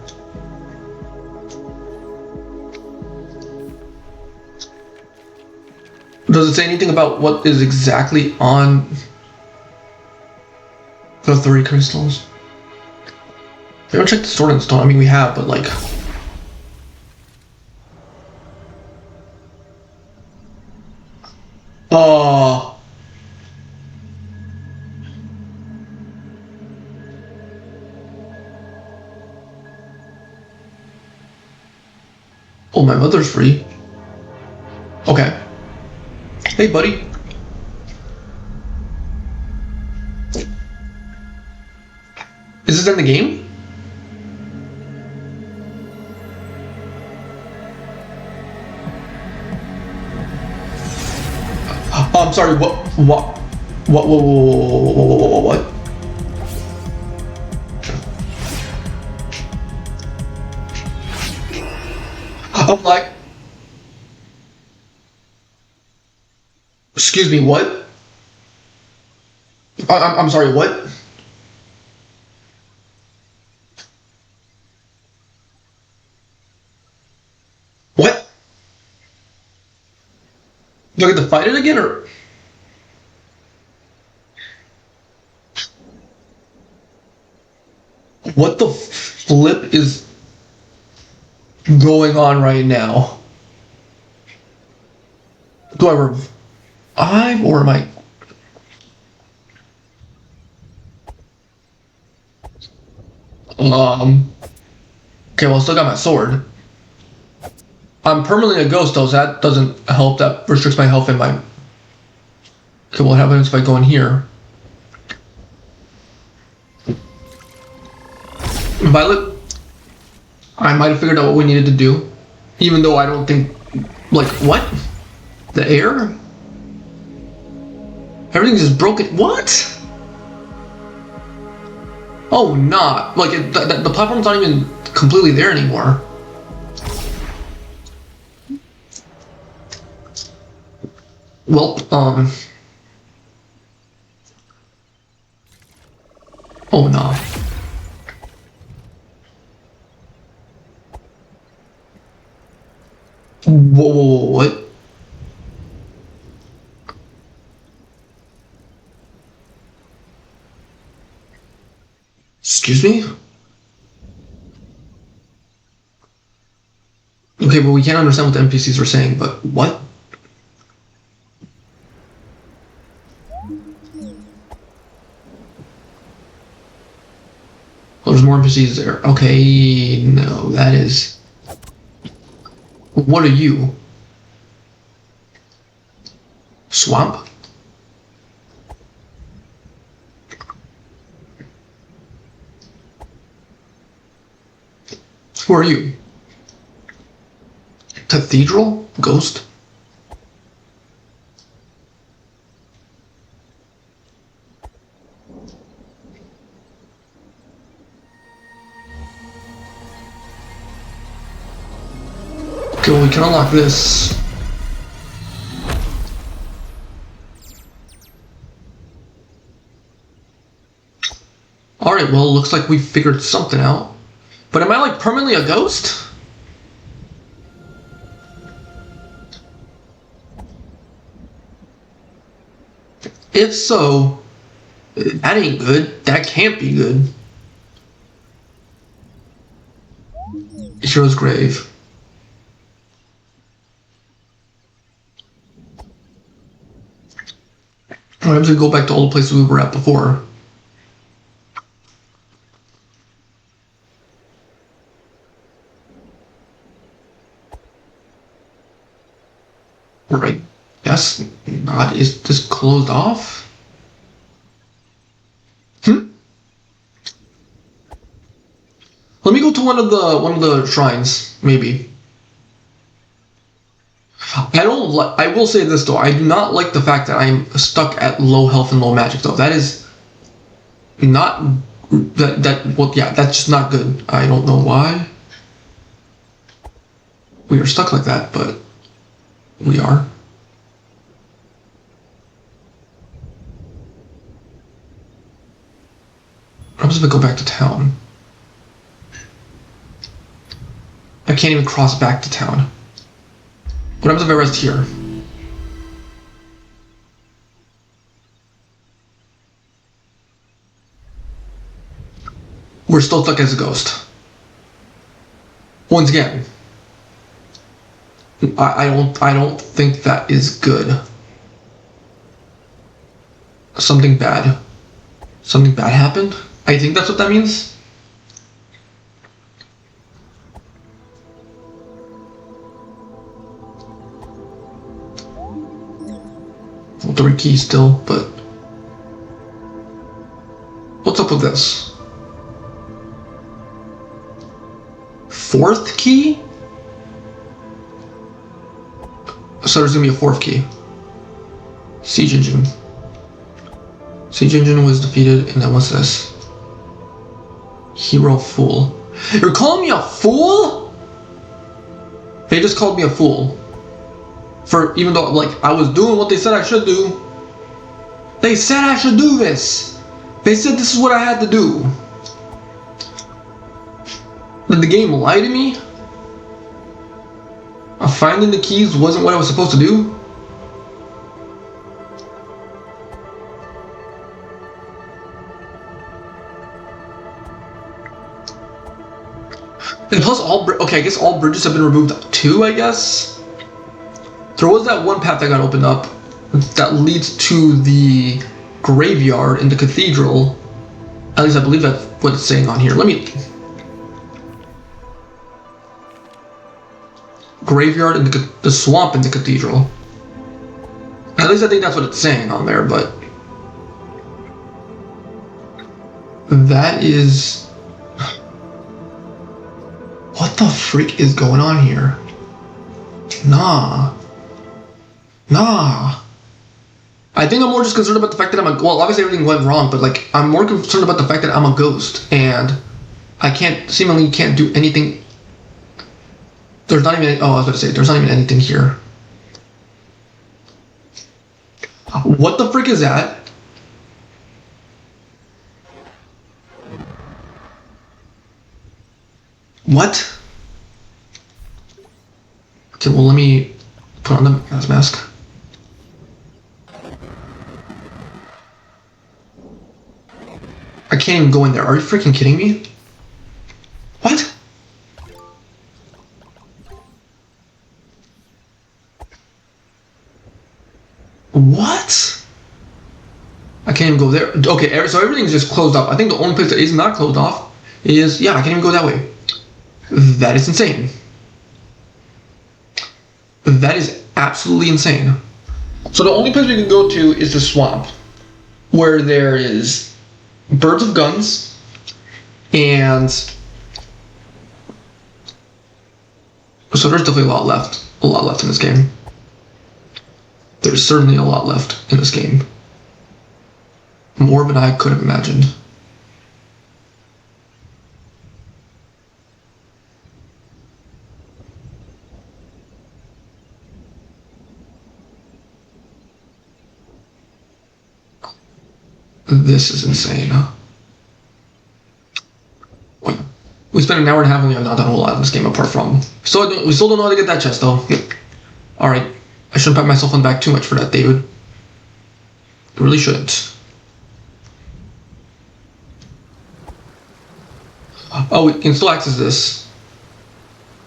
Speaker 1: Does it say anything about what is exactly on the 3 crystals? We haven't checked the sword and stone. I mean, we have, but like... Oh, my mother's free. Okay. Hey, buddy. Is this in the game? Oh, I'm sorry. What? I'm like, excuse me, what? I'm sorry, what? What? Do I get to fight it again, or what the flip is going on right now? Do I revive, or am I? Okay, well, I still got my sword. I'm permanently a ghost, though, so that doesn't help. That restricts my health and my. Okay, well, what happens if I go in here? Violet, I might have figured out what we needed to do, even though I don't think. Like, what? The air? Everything's just broken. What? Oh, not. Like, the platform's not even completely there anymore. Well, oh, no. Whoa, what? Excuse me? Okay, but we can't understand what the NPCs are saying, but what? Oh, there's more NPCs there. Okay, no, that is. What are you? Swamp? Who are you? Cathedral? Ghost? Okay, well, we can unlock this. Alright, well, looks like we figured something out. But am I, like, permanently a ghost? If so, that ain't good. That can't be good. Hero's grave. I have to go back to all the places we were at before. Right. Yes. Not. Is this closed off? Let me go to one of the shrines, maybe. I don't like. I will say this though. I do not like the fact that I'm stuck at low health and low magic though. That is not well, yeah, that's just not good. I don't know why we are stuck like that, but we are. What happens if I go back to town? I can't even cross back to town. What happens if I rest here? We're still stuck as a ghost. Once again, I don't think that is good. Something bad. Something bad happened? I think that's what that means. 3 keys still, but what's up with this? 4th key? So there's gonna be a 4th key. Siege engine. Siege engine was defeated, and then what's this? Hero fool. You're calling me a fool? They just called me a fool. For even though like I was doing what they said I should do. They said I should do this. They said this is what I had to do. Did the game lie to me? Finding the keys wasn't what I was supposed to do? And plus okay, I guess all bridges have been removed too, I guess? There was that one path that got opened up that leads to the graveyard in the cathedral. At least I believe that's what it's saying on here. Let me... Graveyard in the swamp in the cathedral. At least I think that's what it's saying on there, but... That is... What the freak is going on here? Nah. I think I'm more just concerned about the fact that I'm a... Well, obviously everything went wrong, but like, I'm more concerned about the fact that I'm a ghost, and I seemingly can't do anything. There's not even... Oh, I was about to say, there's not even anything here. What the frick is that? What? Okay, well, let me put on the gas mask. I can't even go in there. Are you freaking kidding me? What? What? I can't even go there. Okay, so everything's just closed up. I think the only place that is not closed off is... Yeah, I can't even go that way. That is insane. That is absolutely insane. So the only place we can go to is the swamp, where there is birds of guns, and so there's definitely a lot left in this game. There's certainly a lot left in this game. More than I could have imagined. This is insane. We spent an hour and a half and we have not done a whole lot in this game apart from... we still don't know how to get that chest though. Alright. I shouldn't pat myself on the back too much for that, David. I really shouldn't. Oh, we can still access this.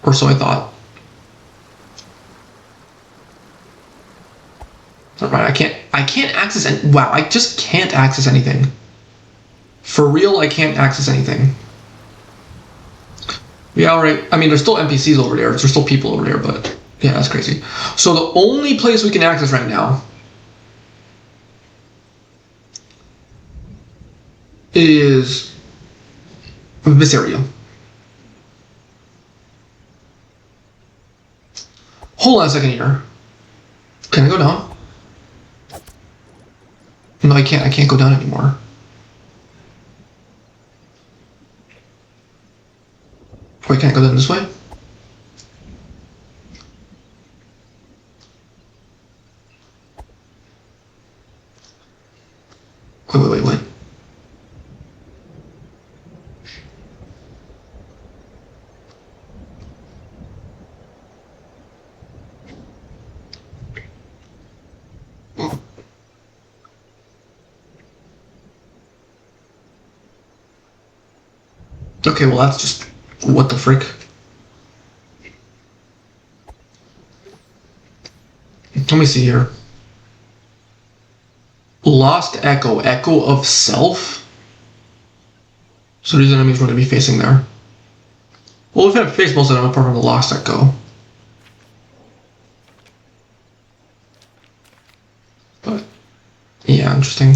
Speaker 1: Or so I thought. Alright, I can't access any... Wow, I just can't access anything. For real, I can't access anything. Yeah, alright. I mean, there's still NPCs over there. There's still people over there, but... Yeah, that's crazy. So the only place we can access right now... is... this area. Hold on a second here. Can I go down? No, I can't. I can't go down anymore. Wait, can't I go down this way? Wait. Okay, well that's just... What the frick? Let me see here. Lost Echo. Echo of Self? So these enemies we're going to be facing there. Well, we've had faced most of them apart from the Lost Echo. But... Yeah, interesting.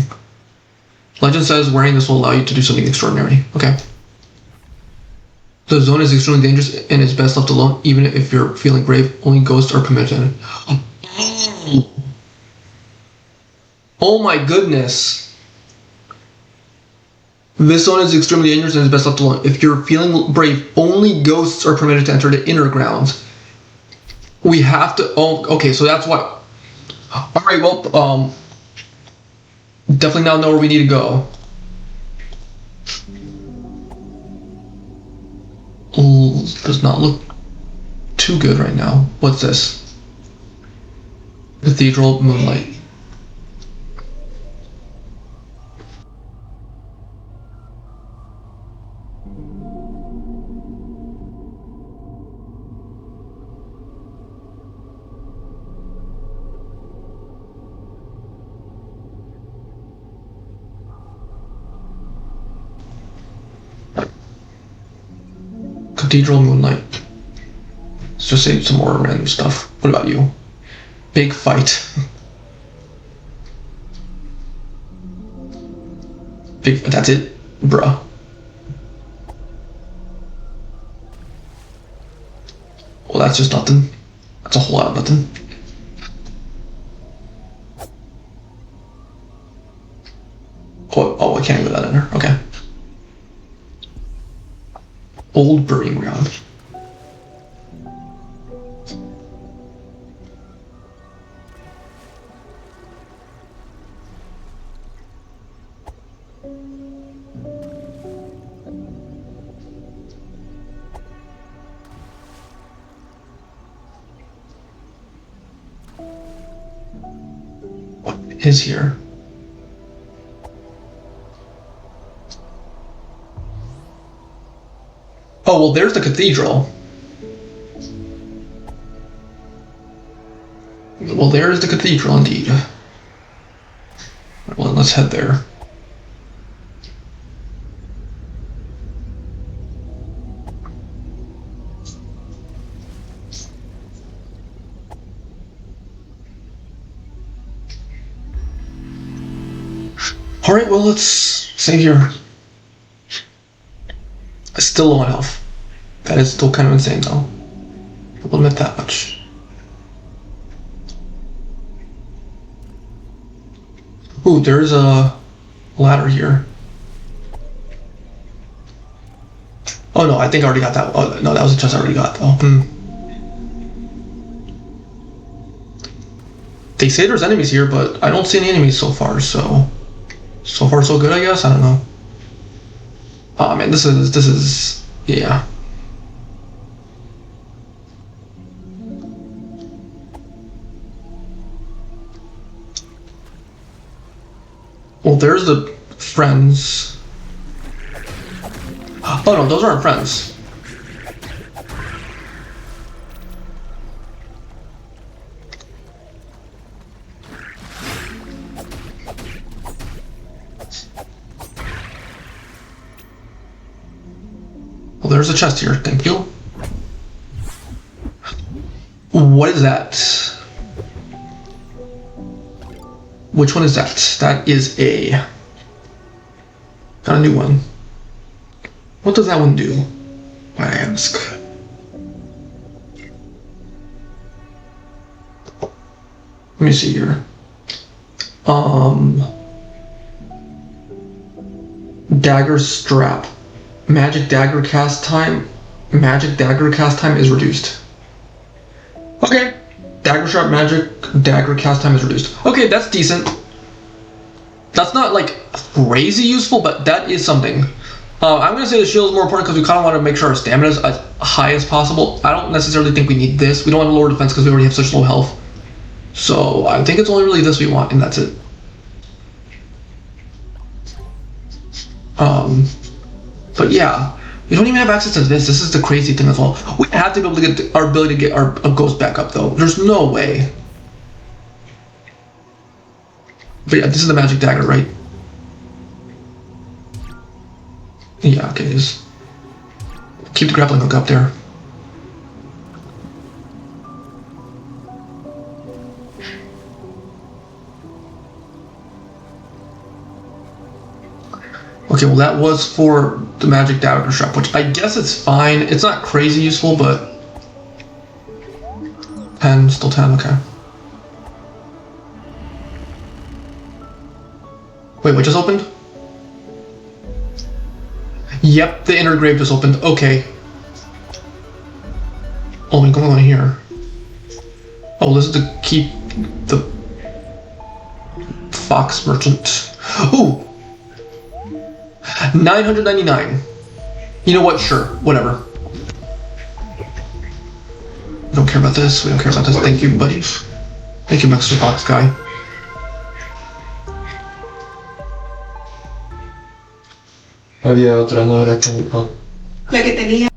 Speaker 1: Legend says wearing this will allow you to do something extraordinary. Okay. The zone is extremely dangerous and is best left alone, even if you're feeling brave. Only ghosts are permitted. Oh my goodness. This zone is extremely dangerous and is best left alone. If you're feeling brave, only ghosts are permitted to enter the inner grounds. We have to. Oh, okay. So that's what. All right. Well, definitely now know where we need to go. Does not look too good right now. What's this? Cathedral Moonlight. Cathedral Moonlight. Let's just say some more random stuff. What about you? Big fight. Big. That's it, bruh. Well, that's just nothing. That's a whole lot of nothing. Oh, I can't even let that in there. Okay. Old burying ground. What is here? Oh, well, there's the cathedral. Well, there's the cathedral, indeed. Well, let's head there. Alright, well, let's save here. Still low on health. That is still kind of insane, though. I will admit that much. Ooh, there's a ladder here. Oh no, I think I already got that. Oh no, that was a chest I already got, though. They say there's enemies here, but I don't see any enemies so far, so... So far so good, I guess? I don't know. Oh man, this is... Yeah. Well, there's the friends. Oh no, those aren't friends. Well, there's a chest here, thank you. What is that? Which one is that? That is got a new one. What does that one do? I ask. Let me see here. Dagger strap. Magic dagger cast time. Magic dagger cast time is reduced. Okay. Dagger strap, magic dagger cast time is reduced. Okay, that's decent. That's not like crazy useful, but that is something. I'm gonna say the shield is more important because we kind of want to make sure our stamina is as high as possible. I don't necessarily think we need this. We don't want to lower defense because we already have such low health. So I think it's only really this we want, and that's it. But yeah, we don't even have access to this. This is the crazy thing as well. We have to be able to get our ability to get our ghost back up, though. There's no way. But yeah, this is the magic dagger, right? Yeah, okay, just keep the grappling hook up there. Okay, well that was for the magic dagger strap, which I guess it's fine. It's not crazy useful, but 10, still 10, okay. Wait, what just opened? Yep, the inner grave just opened. Okay. Oh, we can go in here. Oh, this is to keep the fox merchant. Ooh! 999. You know what? Sure. Whatever. We don't care about this. We don't care about this. Thank you, buddy. Thank you, Mr. Fox guy.
Speaker 2: Había otra, no era que... oh.
Speaker 3: La que tenía.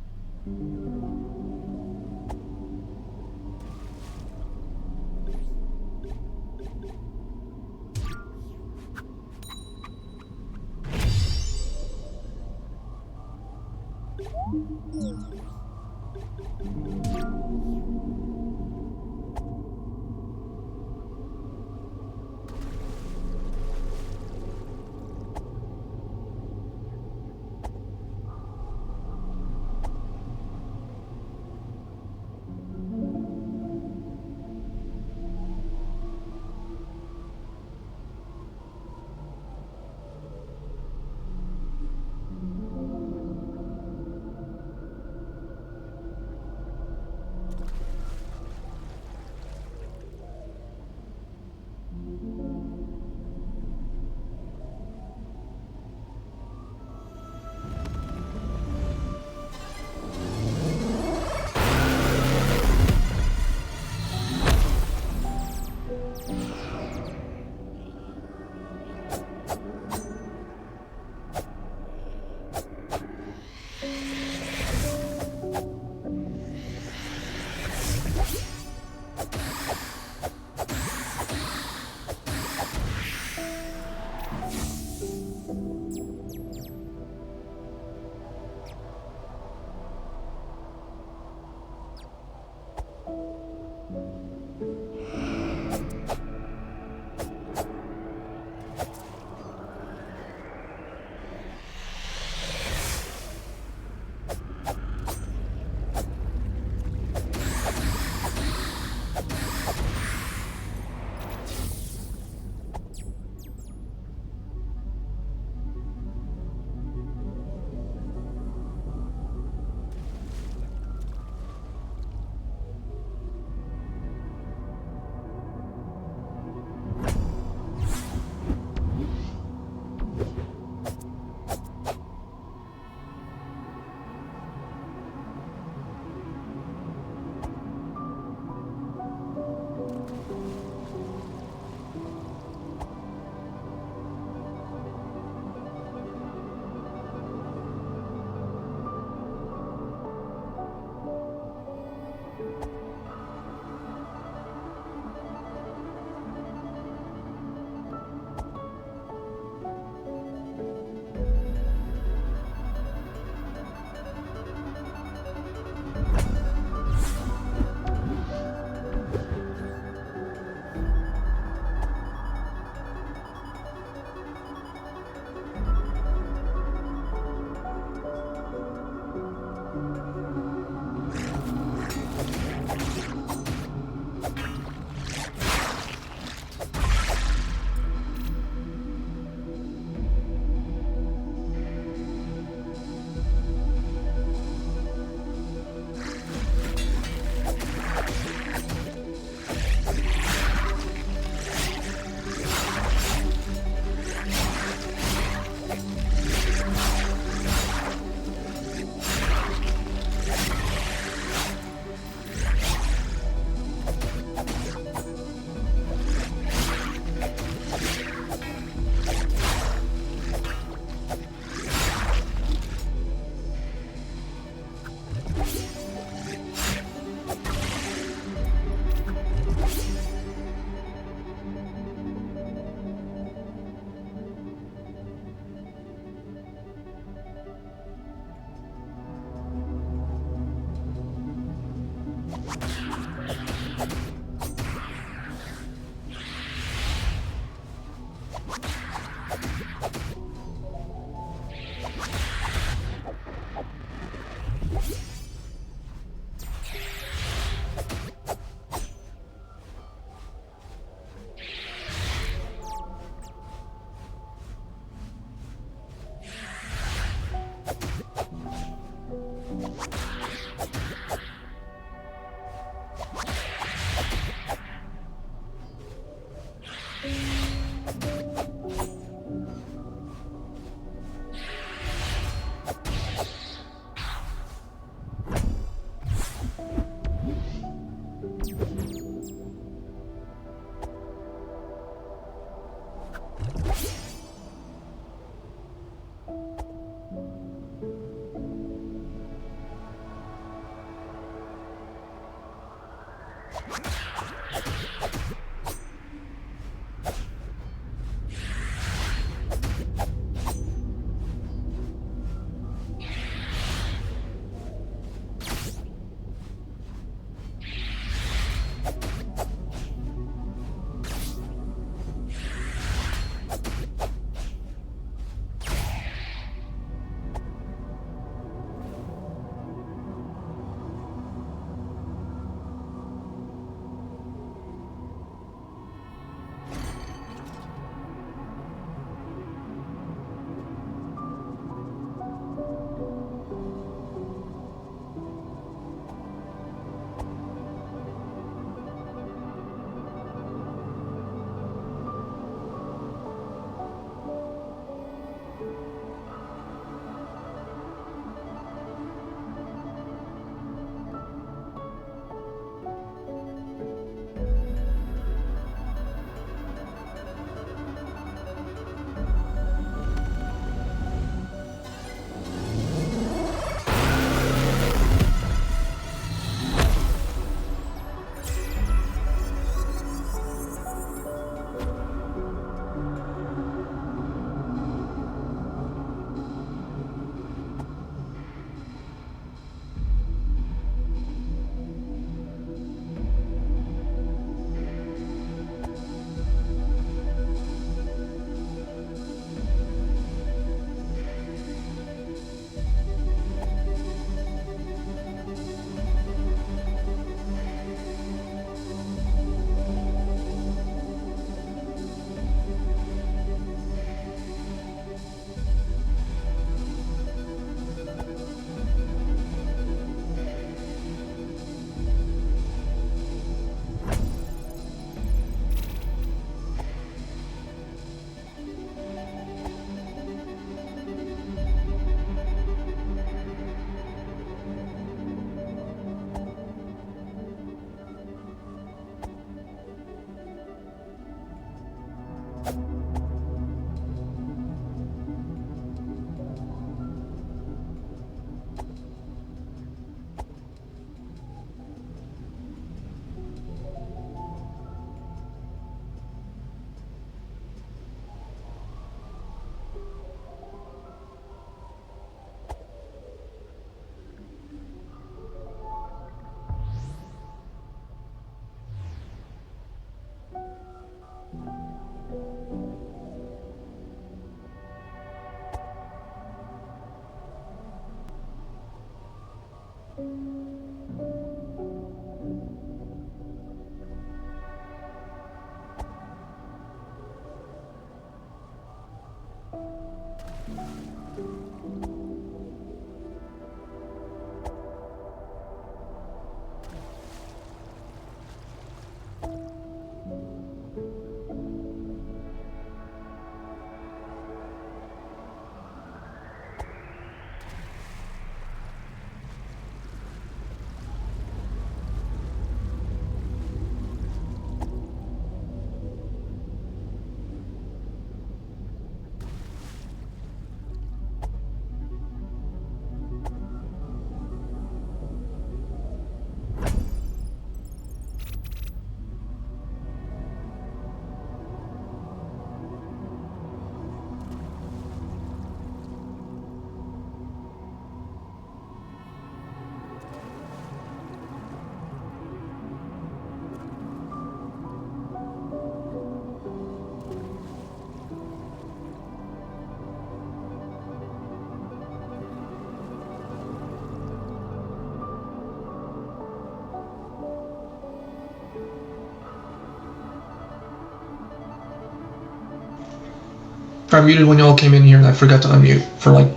Speaker 1: I muted when y'all came in here and I forgot to unmute for like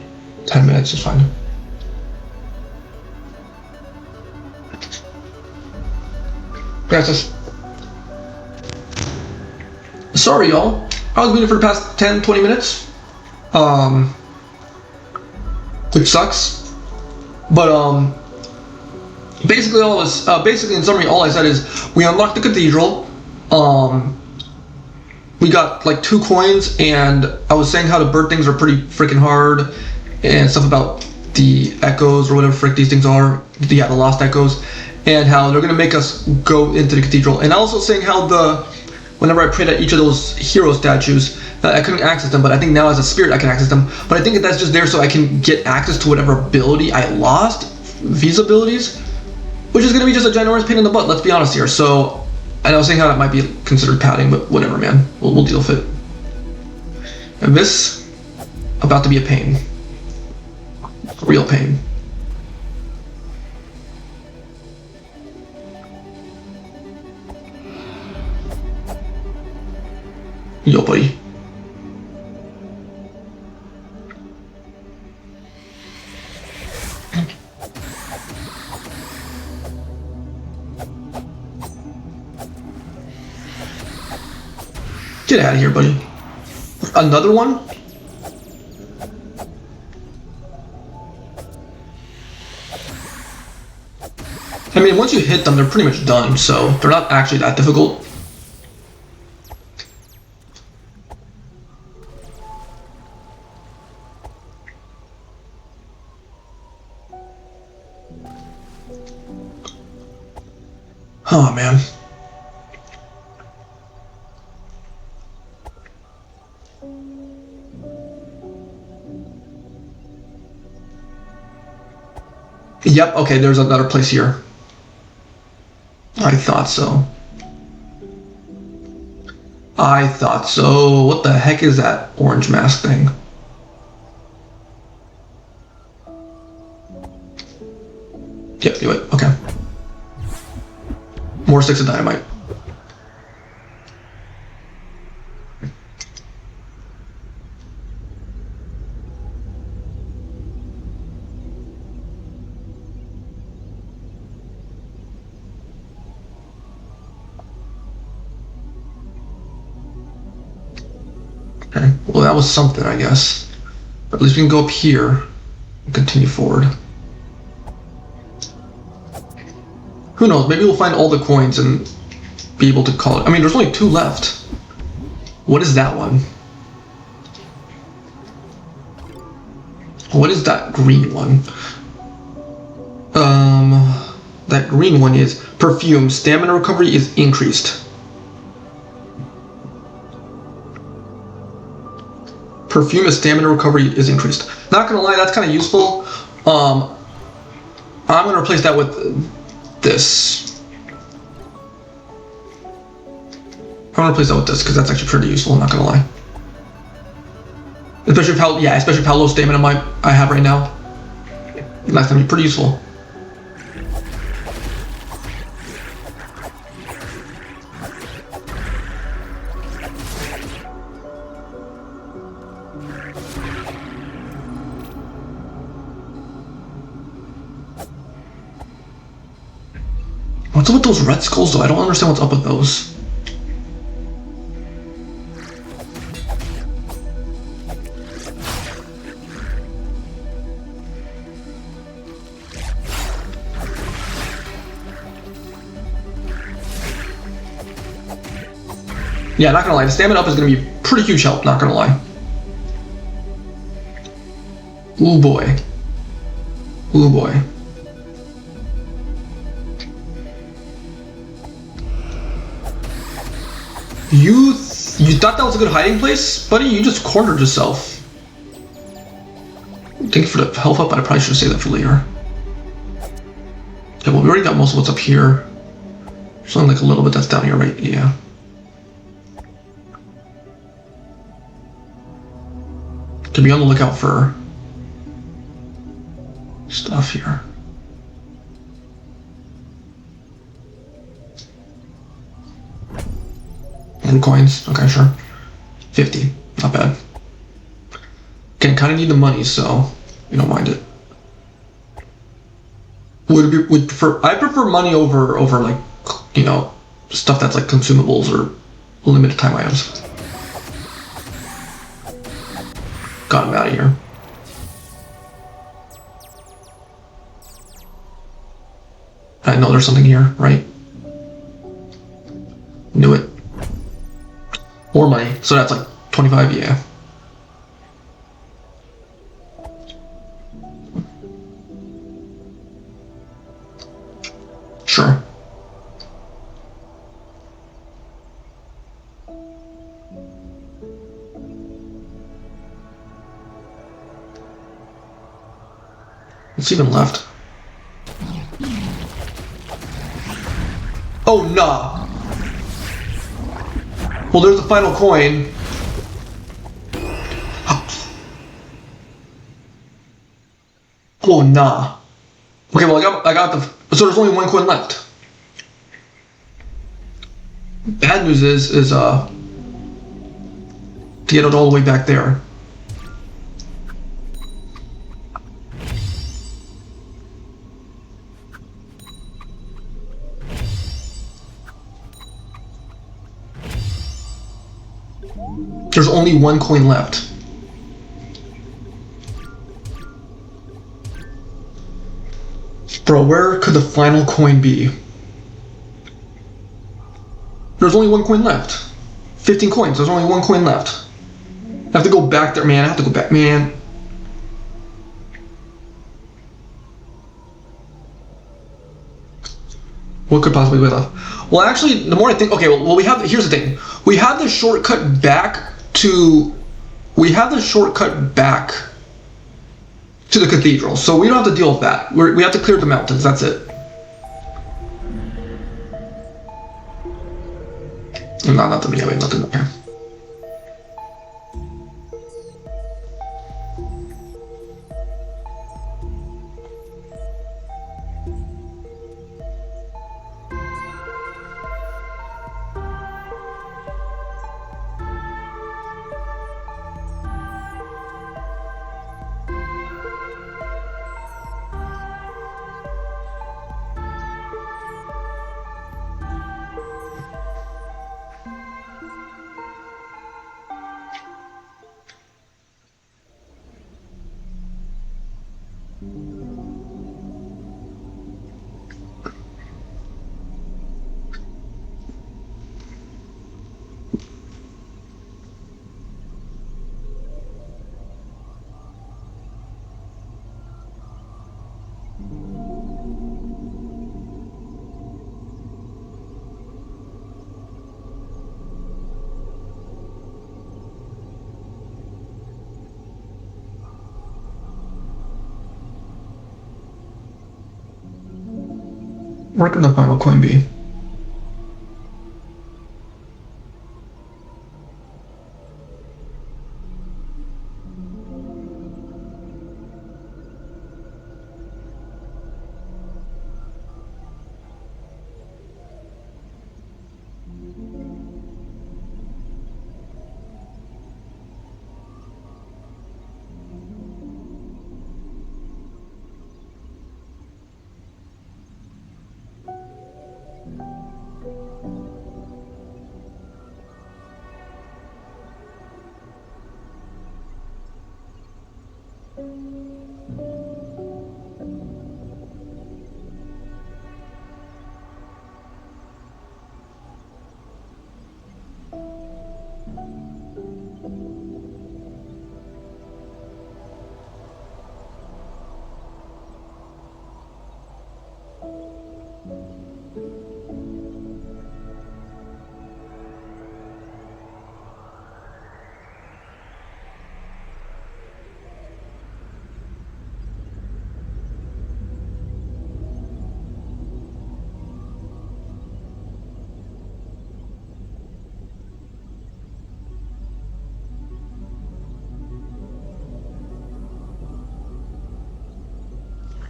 Speaker 1: 10 minutes, it's fine. Gracias. Sorry, y'all. I was muted for the past 10-20 minutes. Which sucks. But, basically basically in summary, all I said is we unlocked the cathedral. We got like 2 coins, and I was saying how the bird things are pretty freaking hard, and stuff about the echoes or whatever frick these things are. Yeah, the lost echoes, and how they're gonna make us go into the cathedral. And also saying how whenever I prayed at each of those hero statues, that I couldn't access them, but I think now as a spirit I can access them. But I think that that's just there so I can get access to whatever ability I lost, these abilities, which is gonna be just a ginormous pain in the butt. Let's be honest here. So. And I was saying how that might be considered padding, but whatever, man. We'll deal with it. And this, about to be a pain. A real pain. Yo, buddy. Get out of here, buddy. Another one? I mean, once you hit them, they're pretty much done, so they're not actually that difficult. Oh, man. Yep, okay, there's another place here. I thought so. I thought so. What the heck is that orange mask thing? Yep, do it. Okay. More sticks of dynamite. Okay, well that was something, I guess. But at least we can go up here and continue forward. Who knows, maybe we'll find all the coins and be able to call it. I mean, there's only 2 left. What is that one? What is that green one? That green one is perfume. Stamina recovery is increased. Perfume is stamina recovery is increased. Not gonna lie, that's kind of useful. I'm gonna replace that with this. I'm gonna replace that with this because that's actually pretty useful. I'm not gonna lie. Especially with how low stamina I have right now. That's gonna be pretty useful. What's up with those red skulls though? I don't understand what's up with those. Yeah, not gonna lie, the stamina up is gonna be pretty huge help, not gonna lie. Ooh boy. Ooh boy. You thought that was a good hiding place? Buddy, you just cornered yourself. Thank you for the health up, but I probably should save that for later. Okay, well we already got most of what's up here. There's only like a little bit that's down here, right? Yeah. To be on the lookout for stuff here. And coins, okay, sure. 50, not bad. Again, kind of need the money, so we don't mind it. I prefer money over like, you know, stuff that's like consumables or limited time items. Got him out of here. I know there's something here, right? Knew it. More money. So that's like 25, yeah. Sure. What's even left? Oh, nah. Well, there's the final coin. Oh, nah. Okay, well, I got the... So there's only one coin left. Bad news is to get it all the way back there. There's only one coin left. Bro, where could the final coin be? There's only one coin left. 15 coins, there's only one coin left. I have to go back there, man. I have to go back, man. What could possibly be left? Well, actually, the more I think, okay, well, we have, here's the thing. We have the shortcut back to, we have the shortcut back to the cathedral, so we don't have to deal with that. We have to clear the mountains, that's it. No, nothing, yeah, wait, nothing, okay. Where can the final coin be?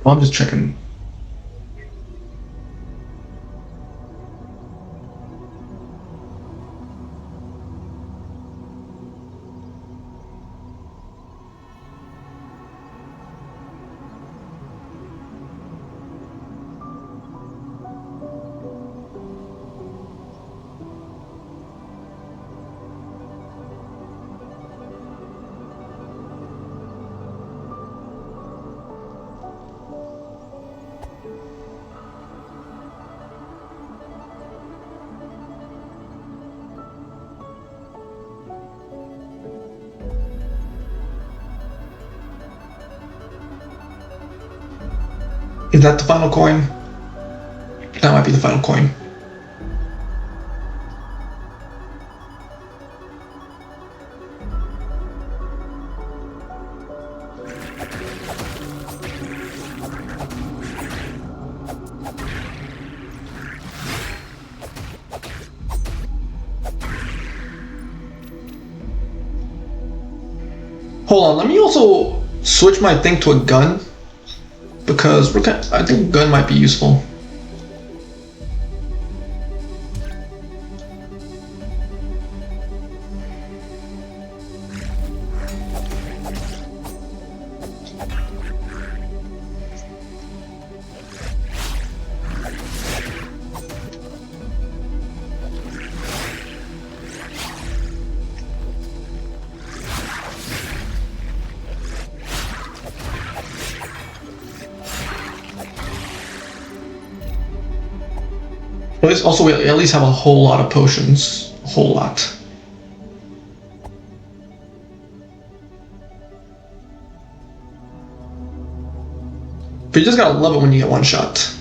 Speaker 1: Well, I'm just checking. Is that the final coin? That might be the final coin. Hold on, let me also switch my thing to a gun, because I think a gun might be useful. Also, we at least have a whole lot of potions. A whole lot. But you just gotta love it when you get one shot.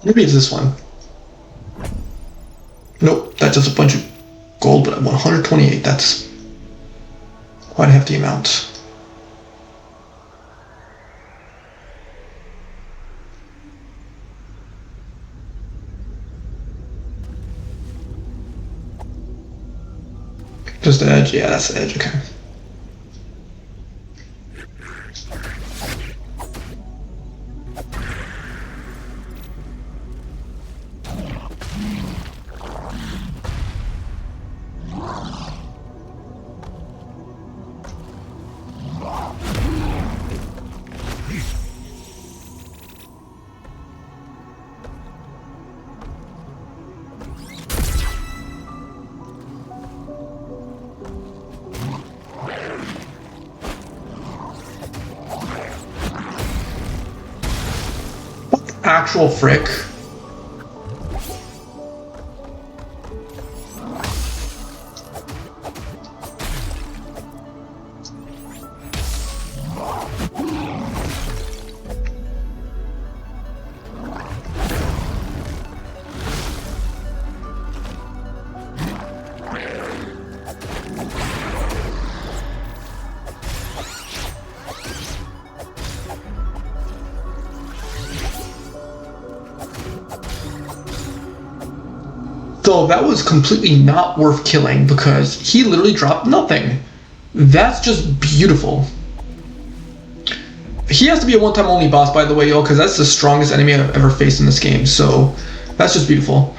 Speaker 1: Maybe it's this one. Nope, that's just a bunch of gold, but 128, that's quite a hefty amount. Just the edge? Yeah, that's the edge, okay. Actual frick. So that was completely not worth killing because he literally dropped nothing. That's just beautiful. He has to be a one-time only boss, by the way, y'all, because that's the strongest enemy I've ever faced in this game. So that's just beautiful.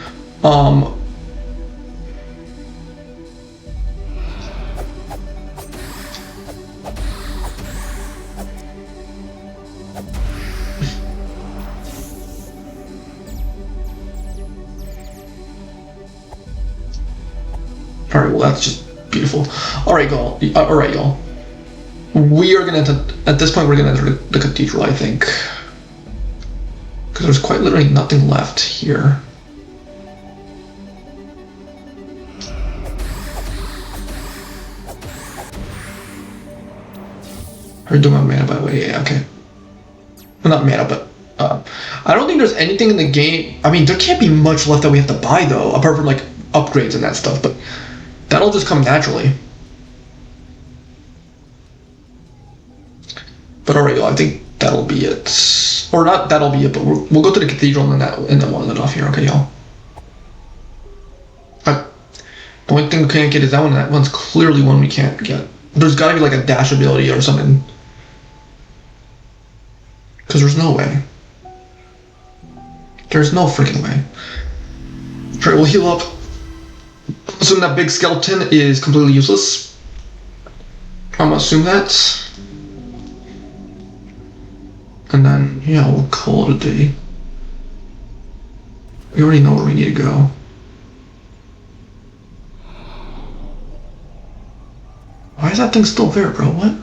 Speaker 1: Alright, well that's just beautiful. Alright, y'all. Alright, y'all. We are gonna at this point we're gonna enter the cathedral, I think. Because there's quite literally nothing left here. Are you doing my mana, by the way? Yeah, okay. Well, not mana, but I don't think there's anything in the game. I mean, there can't be much left that we have to buy though, apart from like upgrades and that stuff. But that'll just come naturally. But alright, I think that'll be it. Or not that'll be it, but we'll go to the cathedral and then we'll end it off here, okay, y'all? The only thing we can't get is that one, and that one's clearly one we can't get. There's gotta be like a dash ability or something Because there's no way. There's no freaking way. Alright, we'll heal up. Assume that big skeleton is completely useless. I'm gonna assume that. And then, yeah, we'll call it a day. We already know where we need to go. Why is that thing still there, bro? What?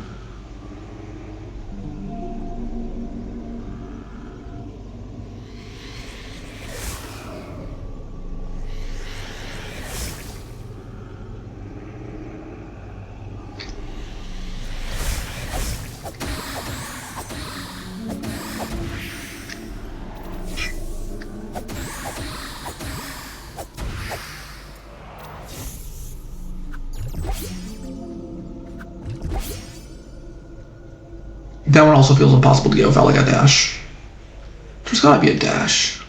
Speaker 1: That one also feels impossible to get without like a dash. There's gotta be a dash.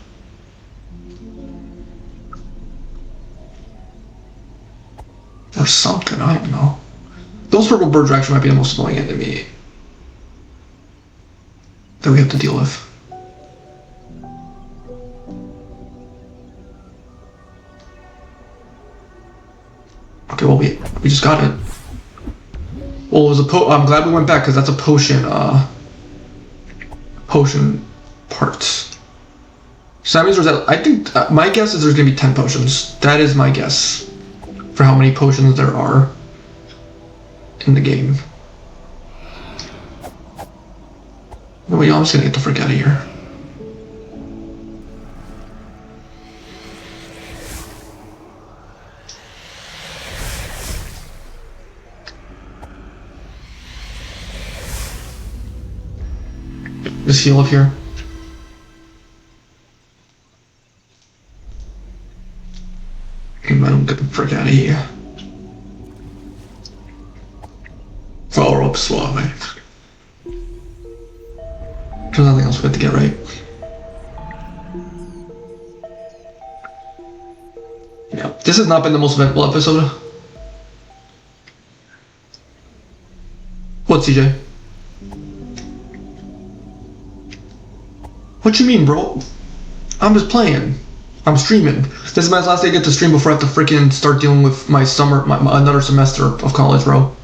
Speaker 1: Or something, I don't know. Those purple birds actually might be the most annoying enemy that we have to deal with. Okay, well we just got it. Well, it was I'm glad we went back because that's a potion. Potion parts. So that means there's I think my guess is there's gonna be 10 potions. That is my guess for how many potions there are in the game. No, wait, I'm just gonna get the frick out of here. Just heal up here. And I don't get the frick out of here. Follow up slowly. There's nothing else we have to get right. Yeah, this has not been the most eventful episode. What, CJ? What you mean, bro? I'm just playing. I'm streaming. This is my last day I get to stream before I have to freaking start dealing with my another semester of college, bro.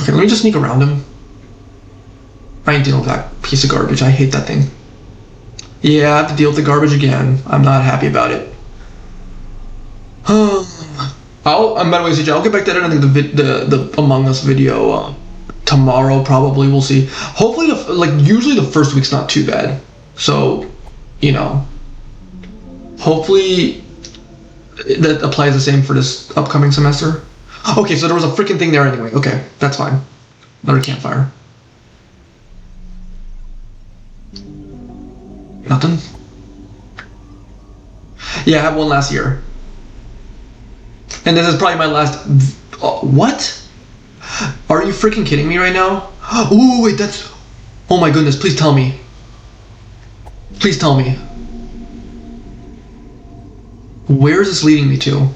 Speaker 1: Okay, let me just sneak around him. I ain't dealing with that piece of garbage. I hate that thing. Yeah, I have to deal with the garbage again. I'm not happy about it. By the way, CJ, I'll get back to editing the Among Us video tomorrow. Probably, we'll see. Hopefully, usually the first week's not too bad. So, you know, hopefully that applies the same for this upcoming semester. Okay, so there was a freaking thing there anyway. Okay, that's fine. Another campfire. Nothing. Yeah, I had one last year. And this is probably my last... what? Are you freaking kidding me right now? Ooh, wait, that's... Oh my goodness, please tell me. Please tell me. Where is this leading me to?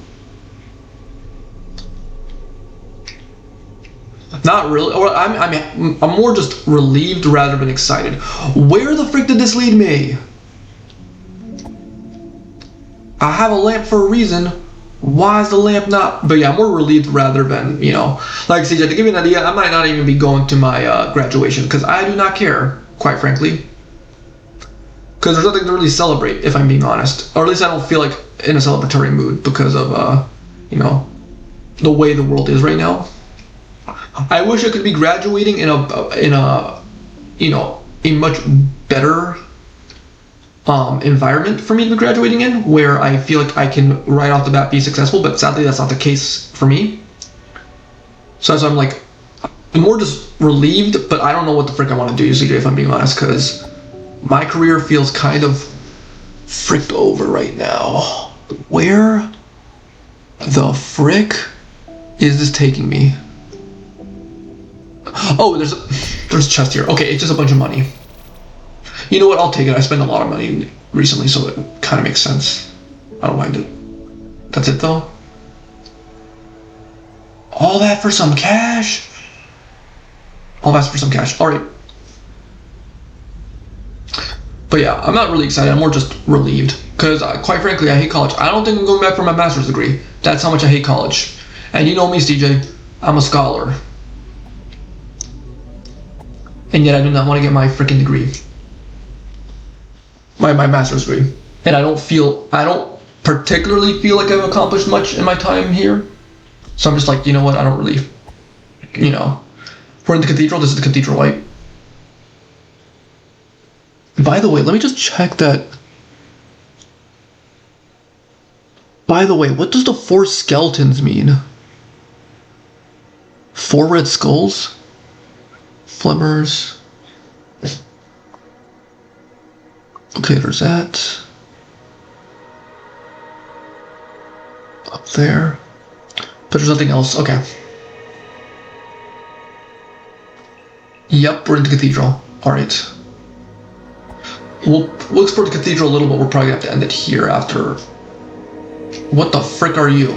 Speaker 1: Not really. Or I'm more just relieved rather than excited. Where the frick did this lead me? I have a lamp for a reason. Why is the lamp not? But yeah, I'm more relieved rather than, you know, like CJ, to give you an idea, I might not even be going to my graduation because I do not care, quite frankly. Because there's nothing to really celebrate, if I'm being honest. Or at least I don't feel like in a celebratory mood because of, you know, the way the world is right now. I wish I could be graduating in a you know, a much better environment for me to be graduating in, where I feel like I can right off the bat be successful, but sadly that's not the case for me. So I'm like, I'm more just relieved, but I don't know what the frick I want to do, CJ, if I'm being honest, because my career feels kind of fricked over right now. Where the frick is this taking me? Oh, there's a chest here. Okay, it's just a bunch of money. You know what? I'll take it. I spent a lot of money recently, so it kind of makes sense. I don't mind it. That's it, though. All that for some cash? All that's for some cash. Alright. But yeah, I'm not really excited. I'm more just relieved. Because, quite frankly, I hate college. I don't think I'm going back for my master's degree. That's how much I hate college. And you know me, CJ. I'm a scholar. And yet I do not want to get my freaking degree. My master's degree. And I don't particularly feel like I've accomplished much in my time here. So I'm just like, you know what, I don't really, We're in the cathedral, this is the cathedral, right? By the way, let me just check that. By the way, what does the 4 skeletons mean? 4 red skulls? Flimmers. Okay, there's that. Up there. But there's nothing else. Okay. Yep, we're in the cathedral. Alright. We'll explore the cathedral a little bit. We're probably gonna have to end it here after. What the frick are you?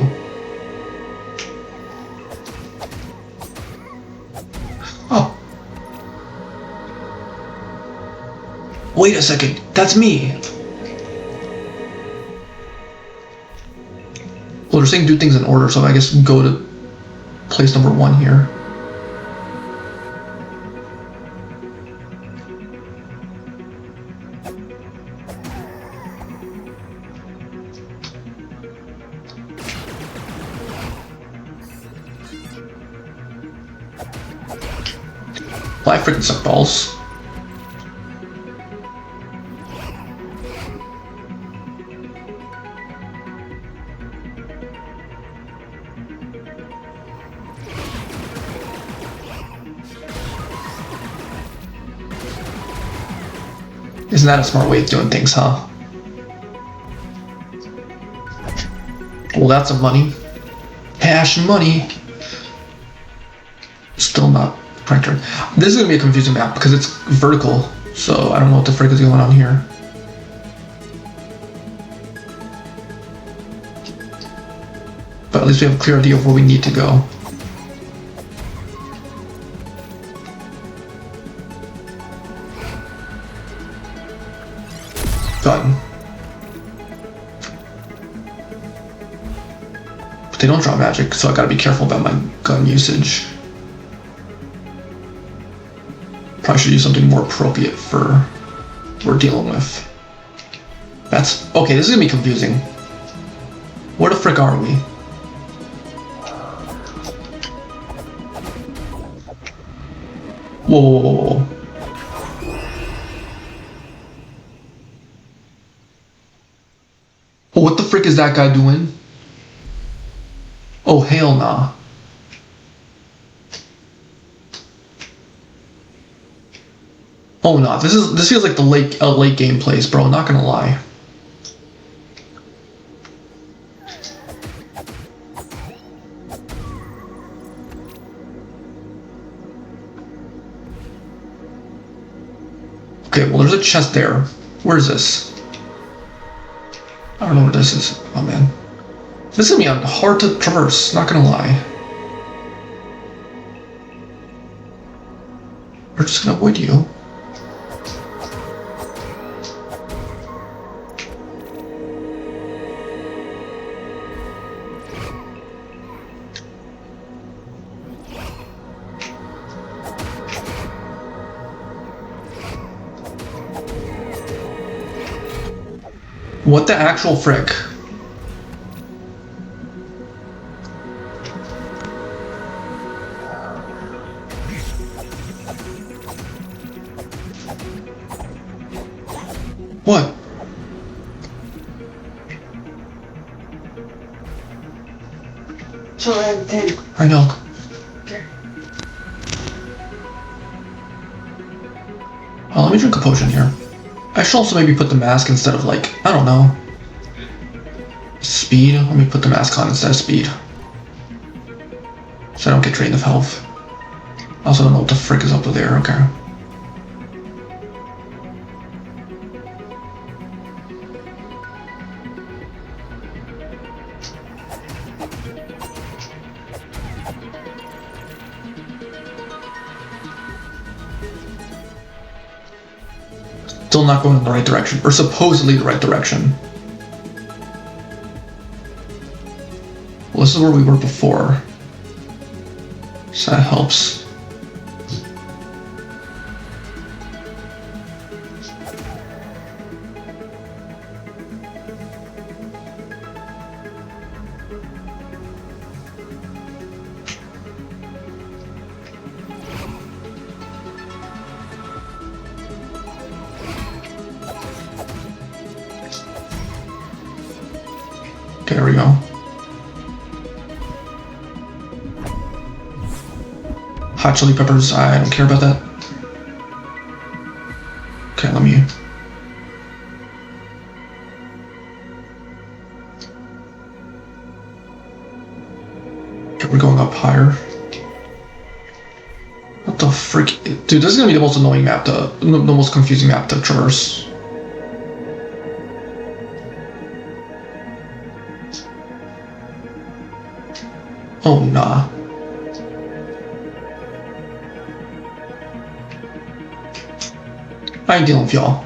Speaker 1: Oh. Wait a second. That's me. Well, they're saying do things in order, so I guess go to place number 1 here. Well, I freaking suck balls. Isn't that a smart way of doing things, huh? Well, that's some money. Cash and money. Still not printer. This is gonna be a confusing map because it's vertical, so I don't know what the frick is going on here. But at least we have a clear idea of where we need to go. Gun. But they don't draw magic, so I gotta be careful about my gun usage. Probably should use something more appropriate for what we're dealing with. That's okay. This is gonna be confusing. Where the frick are we? Whoa, whoa, whoa, whoa, whoa. Oh, what the frick is that guy doing? Oh, hell nah. Oh no, this feels like the late game place, bro, not gonna lie. Okay, well there's a chest there. Where is this? I don't know where this is. Oh man. This is gonna be hard to traverse, not gonna lie. We're just gonna avoid you. What the actual frick? What?
Speaker 3: So then.
Speaker 1: I know. Oh, let me drink a potion here. I should also maybe put the mask instead of like, I don't know. Speed? Let me put the mask on instead of speed. So I don't get drained of health. I also don't know what the frick is up there, okay. Still not going in the right direction, or supposedly the right direction. Well, this is where we were before, so that helps. Okay, there we go. Hot chili peppers, I don't care about that. Okay, let me... Okay, we're going up higher. What the frick? Dude, this is gonna be the most annoying map to... the most confusing map to traverse. Oh, nah. I ain't dealing with y'all.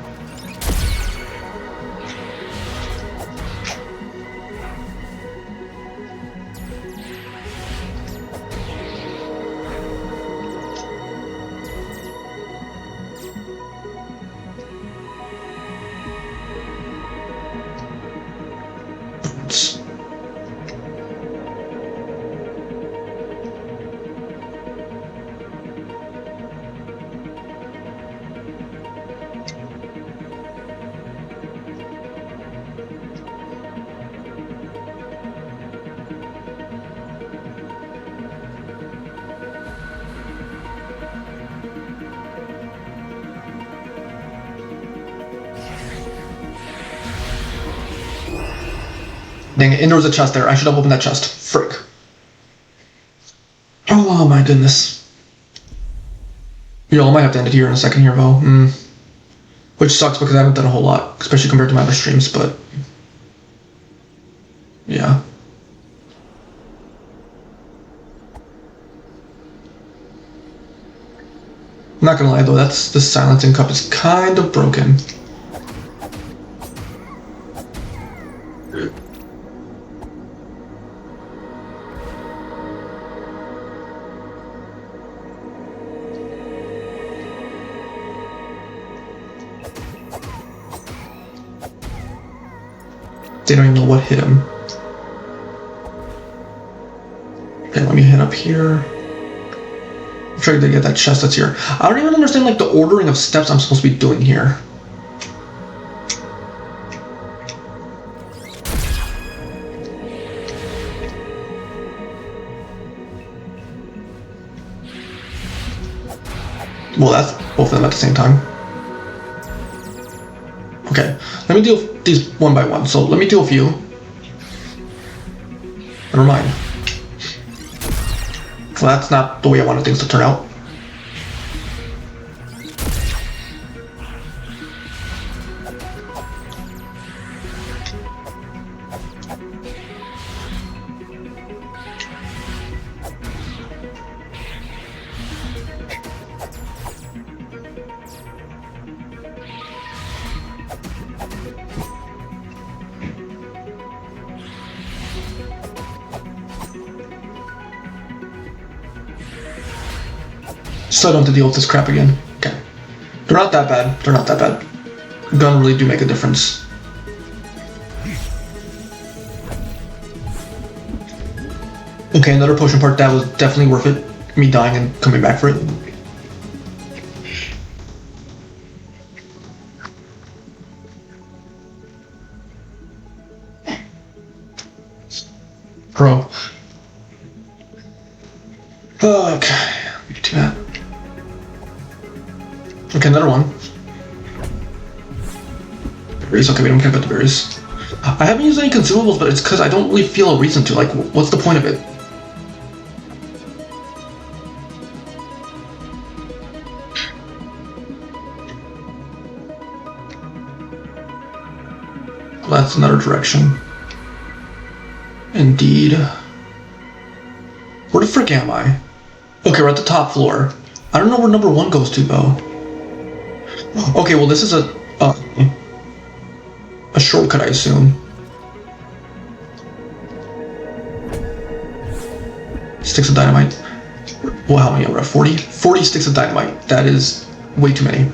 Speaker 1: Dang it, and there was a chest there. I should have opened that chest. Frick. Oh my goodness. Yo, I might have to end it here in a second here, Vo. Which sucks because I haven't done a whole lot, especially compared to my other streams, but... yeah. I'm not gonna lie though, the silencing cup is kind of broken. They don't even know what hit him. Okay, let me head up here. I'm trying to get that chest that's here. I don't even understand like the ordering of steps I'm supposed to be doing here. Well, that's both of them at the same time. Okay, let me deal with these one by one. So let me deal with you. Never mind. Well, that's not the way I wanted things to turn out. So I don't have to deal with this crap again. Okay. They're not that bad. They're not that bad. Gun really do make a difference. Okay, another potion part. That was definitely worth it. Me dying and coming back for it. Bro. Okay. Do that. Okay, another one. Berries, okay, we don't care about the berries. I haven't used any consumables, but it's because I don't really feel a reason to. Like, what's the point of it? Well, that's another direction. Indeed. Where the frick am I? Okay, we're at the top floor. I don't know where number 1 goes to, though. Okay, well, this is a... a shortcut, I assume. Sticks of dynamite. Well, how many are we at? 40? 40 sticks of dynamite. That is way too many.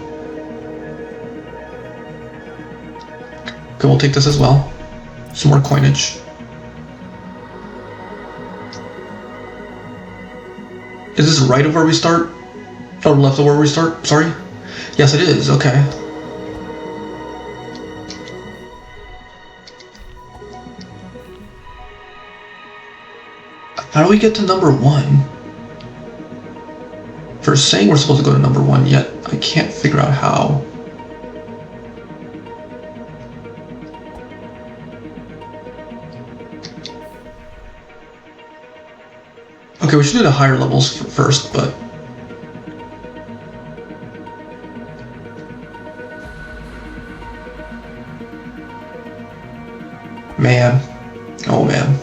Speaker 1: Okay, we'll take this as well. Some more coinage. Is this right of where we start? Or left of where we start? Sorry? Yes, it is. Okay. How do we get to number 1? For saying we're supposed to go to number 1, yet I can't figure out how. Okay, we should do the higher levels first, but... Man. Oh, man.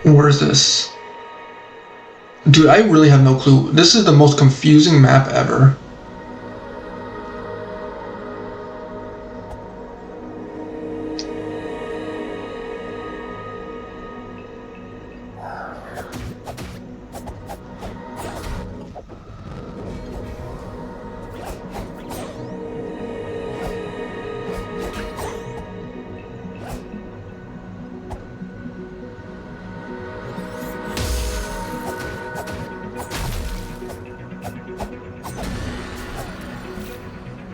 Speaker 1: Where is this? Dude, I really have no clue. This is the most confusing map ever.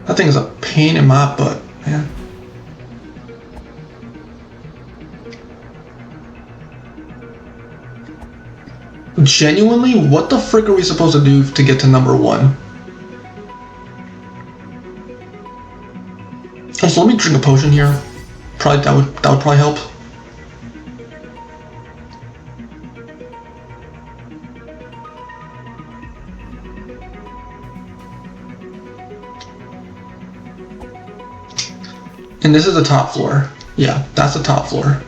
Speaker 1: That thing is a pain in my butt, man. Genuinely, what the frick are we supposed to do to get to number 1? So let me drink a potion here. Probably that would probably help. And this is the top floor. Yeah, that's the top floor.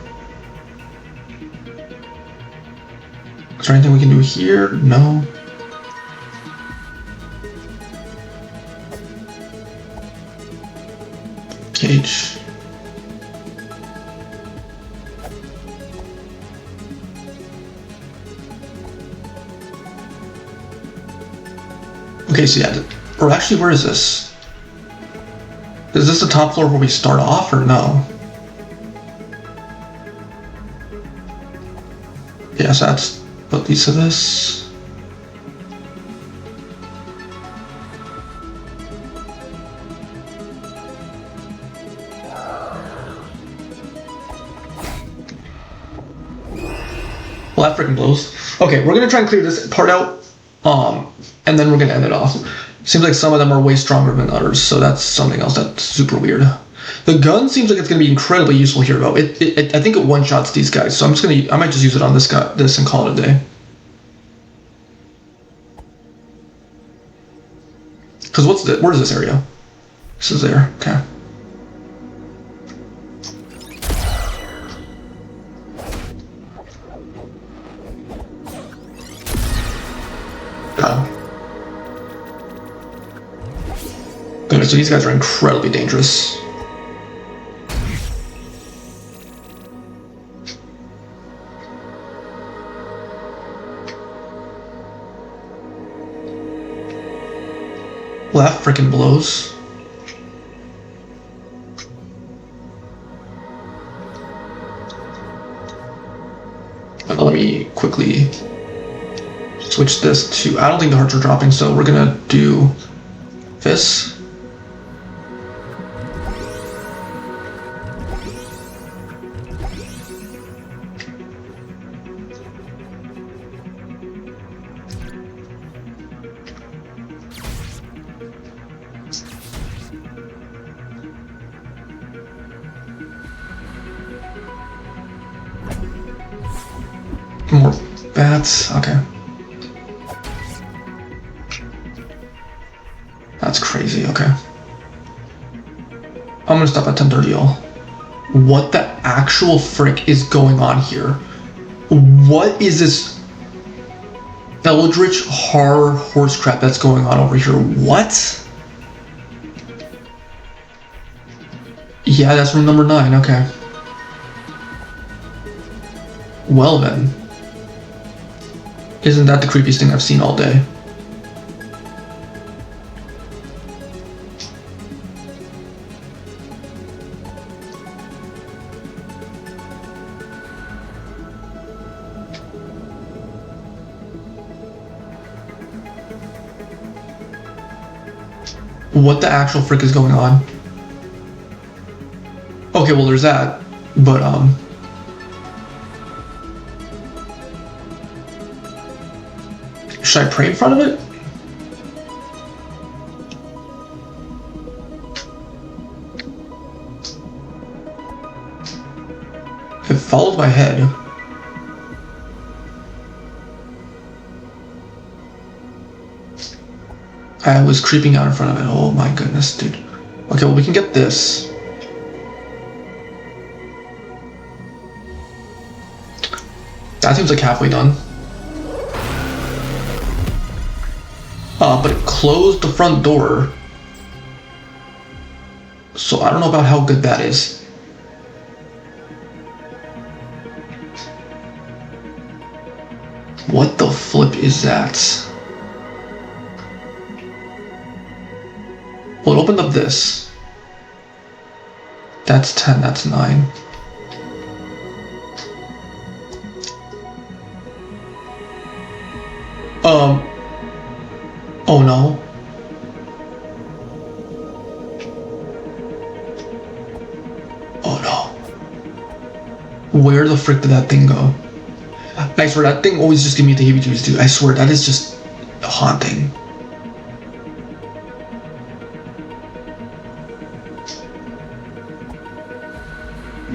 Speaker 1: Is there anything we can do here? No. Cage. Okay, so yeah, or actually, where is this? Is this the top floor where we start off, or no? Yeah, so that's what leads to this. Well, that freaking blows. Okay, we're gonna try and clear this part out, and then we're gonna end it off. Seems like some of them are way stronger than others, so that's something else that's super weird. The gun seems like it's going to be incredibly useful here, though. I think it one-shots these guys, so I might just use it on this guy, and call it a day. Because where is this area? This is there, okay. Goodness, so these guys are incredibly dangerous. Well, that frickin' blows. And let me quickly switch this to, I don't think the hearts are dropping, so we're gonna do this. More bats, okay. That's crazy, okay. I'm gonna stop at 10:30, y'all. What the actual frick is going on here? What is this eldritch horror horse crap that's going on over here? What? Yeah, that's room number 9, okay. Well then. Isn't that the creepiest thing I've seen all day? What the actual frick is going on? Okay, well there's that, but should I pray in front of it? It followed my head. I was creeping out in front of it. Oh my goodness, dude. Okay, well we can get this. That seems like halfway done. But it closed the front door. So I don't know about how good that is. What the flip is that? Well, it opened up this. That's 10, that's 9. Oh no. Oh no. Where the frick did that thing go? I swear, that thing always just gives me the heebie-jeebies, dude. I swear, that is just haunting.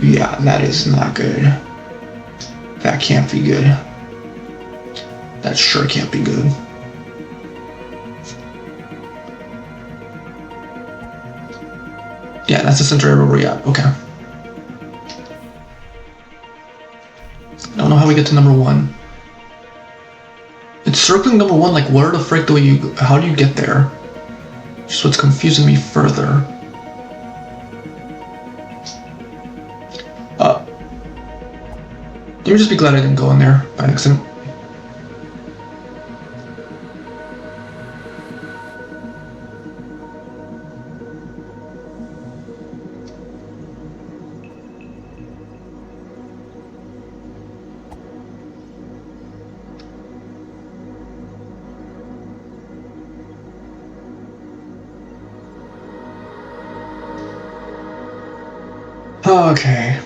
Speaker 1: Yeah, that is not good. That can't be good. That sure can't be good. Yeah, that's the center area where we're at. Okay. I don't know how we get to number 1. It's circling number 1, like where the frick do you, how do you get there? Just what's confusing me further. Let me just be glad I didn't go in there by accident. Okay.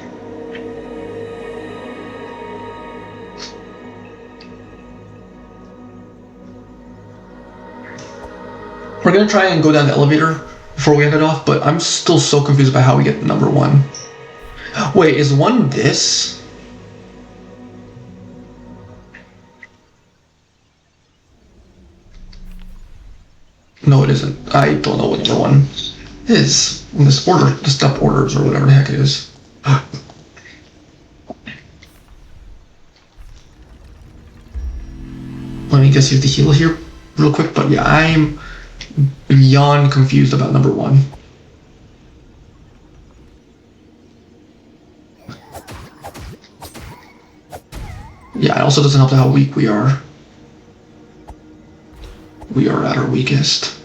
Speaker 1: We're gonna try and go down the elevator before we end it off, but I'm still so confused about how we get to number 1. Wait, is 1 this? No, it isn't. I don't know what number 1 is. In this order, the step orders or whatever the heck it is. Let me just use the heal here real quick, but yeah, I'm beyond confused about number 1. Yeah, it also doesn't help how weak we are. We are at our weakest.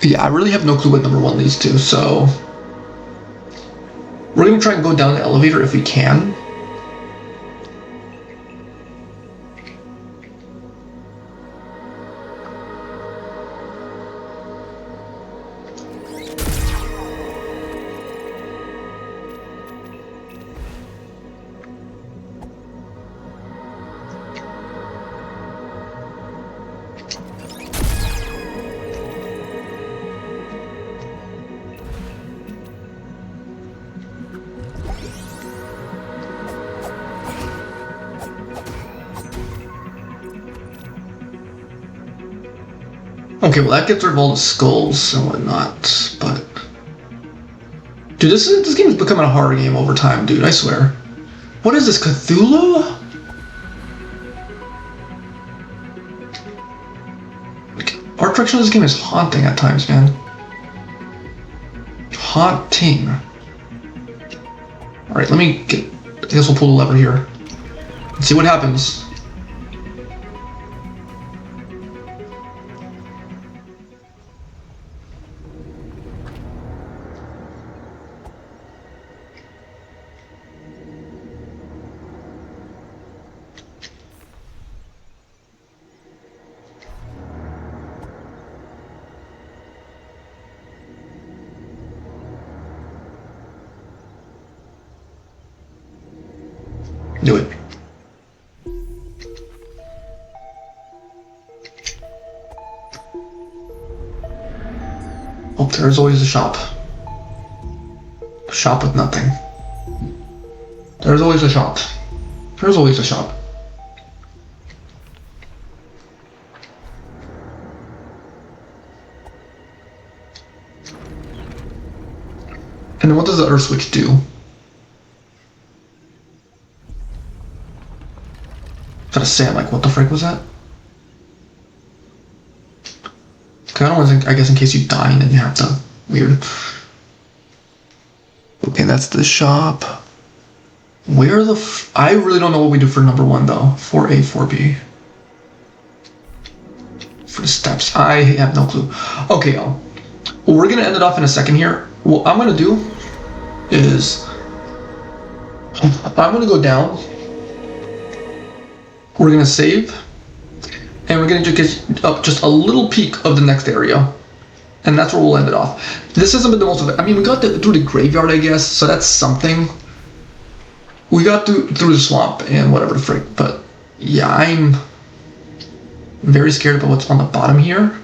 Speaker 1: Yeah, I really have no clue what number 1 leads to, so we're gonna try and go down the elevator if we can. Okay, well that gets rid of all the skulls and whatnot, but dude, this game is becoming a horror game over time, dude. I swear. What is this, Cthulhu? Art direction of this game is haunting at times, man. Haunting. All right, let me get. I guess we'll pull the lever here and see what happens. Do it. Oh, there's always a shop. A shop with nothing. There's always a shop. There's always a shop. And then what does the other switch do? Gotta say, I'm like, what the frick was that? Okay, I don't want to think, I guess in case you die and then you have to. Weird. Okay, that's the shop. Where the I really don't know what we do for number 1 though. 4A, 4B. For the steps, I have no clue. Okay, y'all. Well, we're gonna end it off in a second here. What I'm gonna do is I'm gonna go down. We're gonna save, and we're gonna get up just a little peek of the next area, and that's where we'll end it off. This hasn't been the most of it. I mean, we got through the graveyard, I guess, so that's something. We got through the swamp and whatever the frick, but yeah, I'm very scared about what's on the bottom here,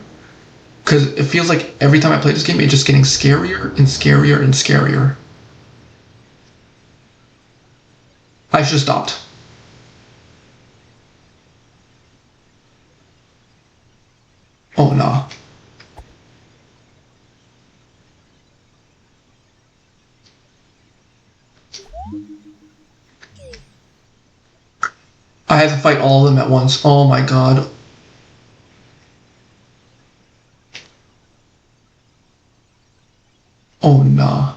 Speaker 1: because it feels like every time I play this game, it's just getting scarier and scarier and scarier. I should have stopped. Oh no. I had to fight all of them at once. Oh my god. Oh no.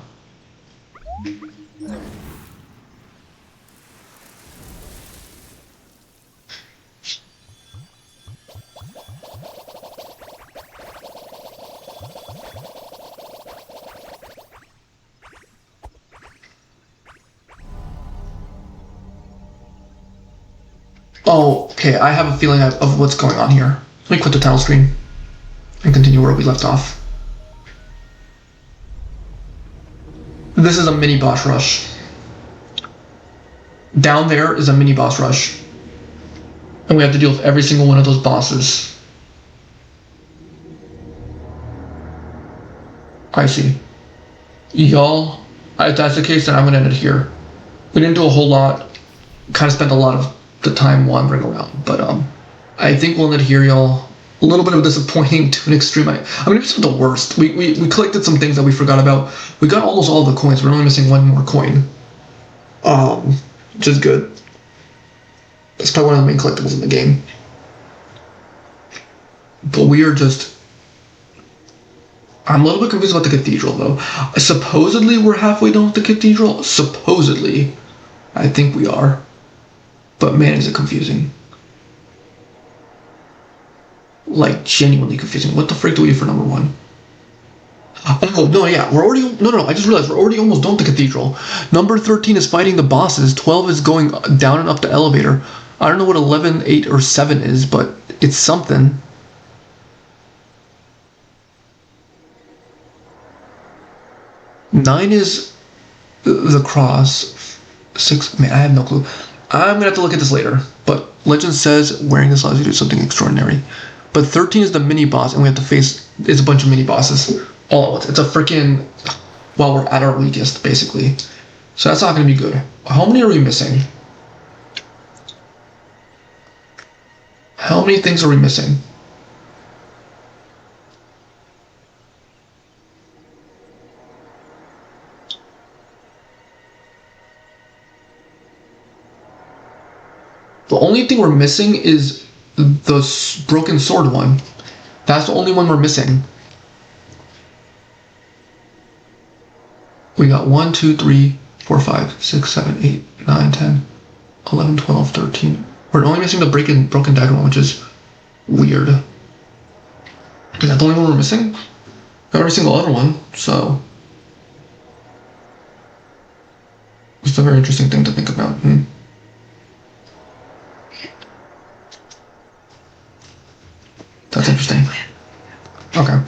Speaker 1: Oh, okay, I have a feeling of what's going on here. Let me quit the title screen and continue where we left off. This is a mini boss rush. Down there is a mini boss rush. And we have to deal with every single one of those bosses. I see. Y'all, if that's the case, then I'm gonna end it here. We didn't do a whole lot. Kind of spent a lot of the time wandering around, but I think we'll end it here, y'all. A little bit of disappointing to an extreme. I mean, it's not the worst. We collected some things that we forgot about. We got almost all the coins. We're only missing one more coin, which is good. That's probably one of the main collectibles in the game. But we are just. I'm a little bit confused about the cathedral, though. Supposedly, we're halfway done with the cathedral. Supposedly, I think we are. But man, is it confusing. Like, genuinely confusing. What the frick do we do for number 1? Oh, no, yeah, we're already... No, I just realized we're already almost done with the cathedral. Number 13 is fighting the bosses. 12 is going down and up the elevator. I don't know what 11, 8, or 7 is, but it's something. Nine is the cross. 6, man, I have no clue. I'm gonna have to look at this later. But legend says wearing this allows you to do something extraordinary. But 13 is the mini boss, and we have to face... It's a bunch of mini bosses. All at once. It's a freaking... Well, we're at our weakest, basically. So that's not gonna be good. How many are we missing? How many things are we missing? The only thing we're missing is the broken sword one. That's the only one we're missing. We got 1, 2, 3, 4, 5, 6, 7, 8, 9, 10, 11, 12, 13. We're only missing the broken dagger one, which is weird. Is that the only one we're missing? Every single other one, so... It's a very interesting thing to think about. That's interesting. Okay.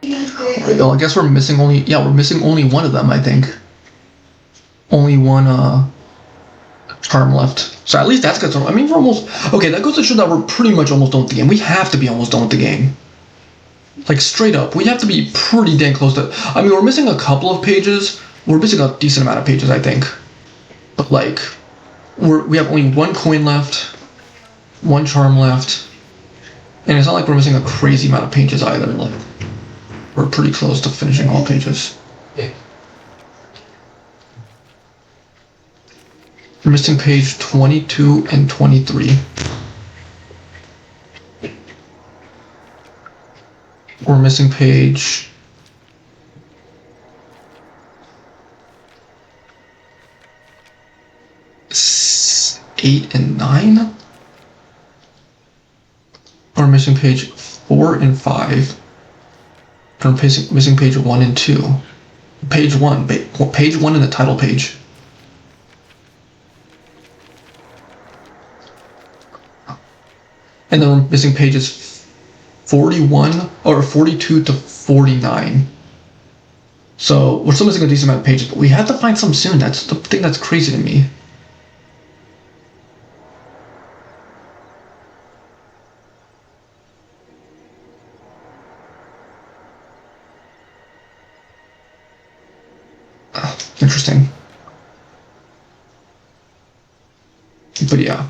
Speaker 1: Alright, well, I guess we're missing only... Yeah, we're missing only one of them, I think. Only one, charm left. So at least that's good. I mean, we're almost... Okay, that goes to show that we're pretty much almost done with the game. We have to be almost done with the game. Like, straight up. We have to be pretty dang close to... I mean, we're missing a couple of pages. We're missing a decent amount of pages, I think. But, like... We have only one coin left. One charm left. And it's not like we're missing a crazy amount of pages either. Like, we're pretty close to finishing all pages.
Speaker 2: Yeah.
Speaker 1: We're missing page 22 and 23. We're missing page... 8 and 9. We're missing page 4 and 5. We're missing page 1 and 2. Page 1 in the title page. And then we're missing pages 41 or 42 to 49. So we're still missing a decent amount of pages, but we have to find some soon. That's the thing that's crazy to me. Interesting. But yeah,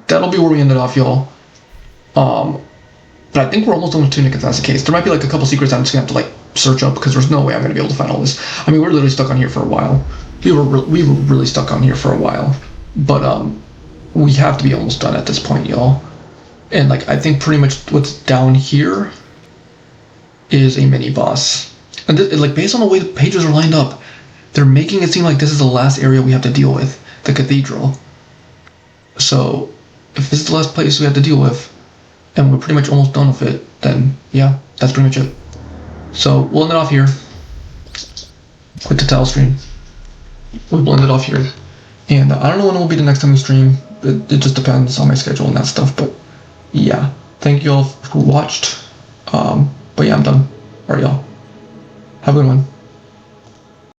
Speaker 1: that'll be where we ended off, y'all. But I think we're almost done with Tunic if that's the case. There might be like a couple secrets I'm just gonna have to like search up because there's no way I'm gonna be able to find all this. I mean, we're literally stuck on here for a while. We were really stuck on here for a while. But we have to be almost done at this point, y'all. And like I think pretty much what's down here is a mini boss. And like based on the way the pages are lined up, they're making it seem like this is the last area we have to deal with, the cathedral. So, if this is the last place we have to deal with, and we're pretty much almost done with it, then yeah, that's pretty much it. So, we'll end it off here. Quit the tile stream. We'll end it off here. And I don't know when it will be the next time we stream. It just depends on my schedule and that stuff, but yeah. Thank you all who watched. But yeah, I'm done. Alright, y'all. Have a good one.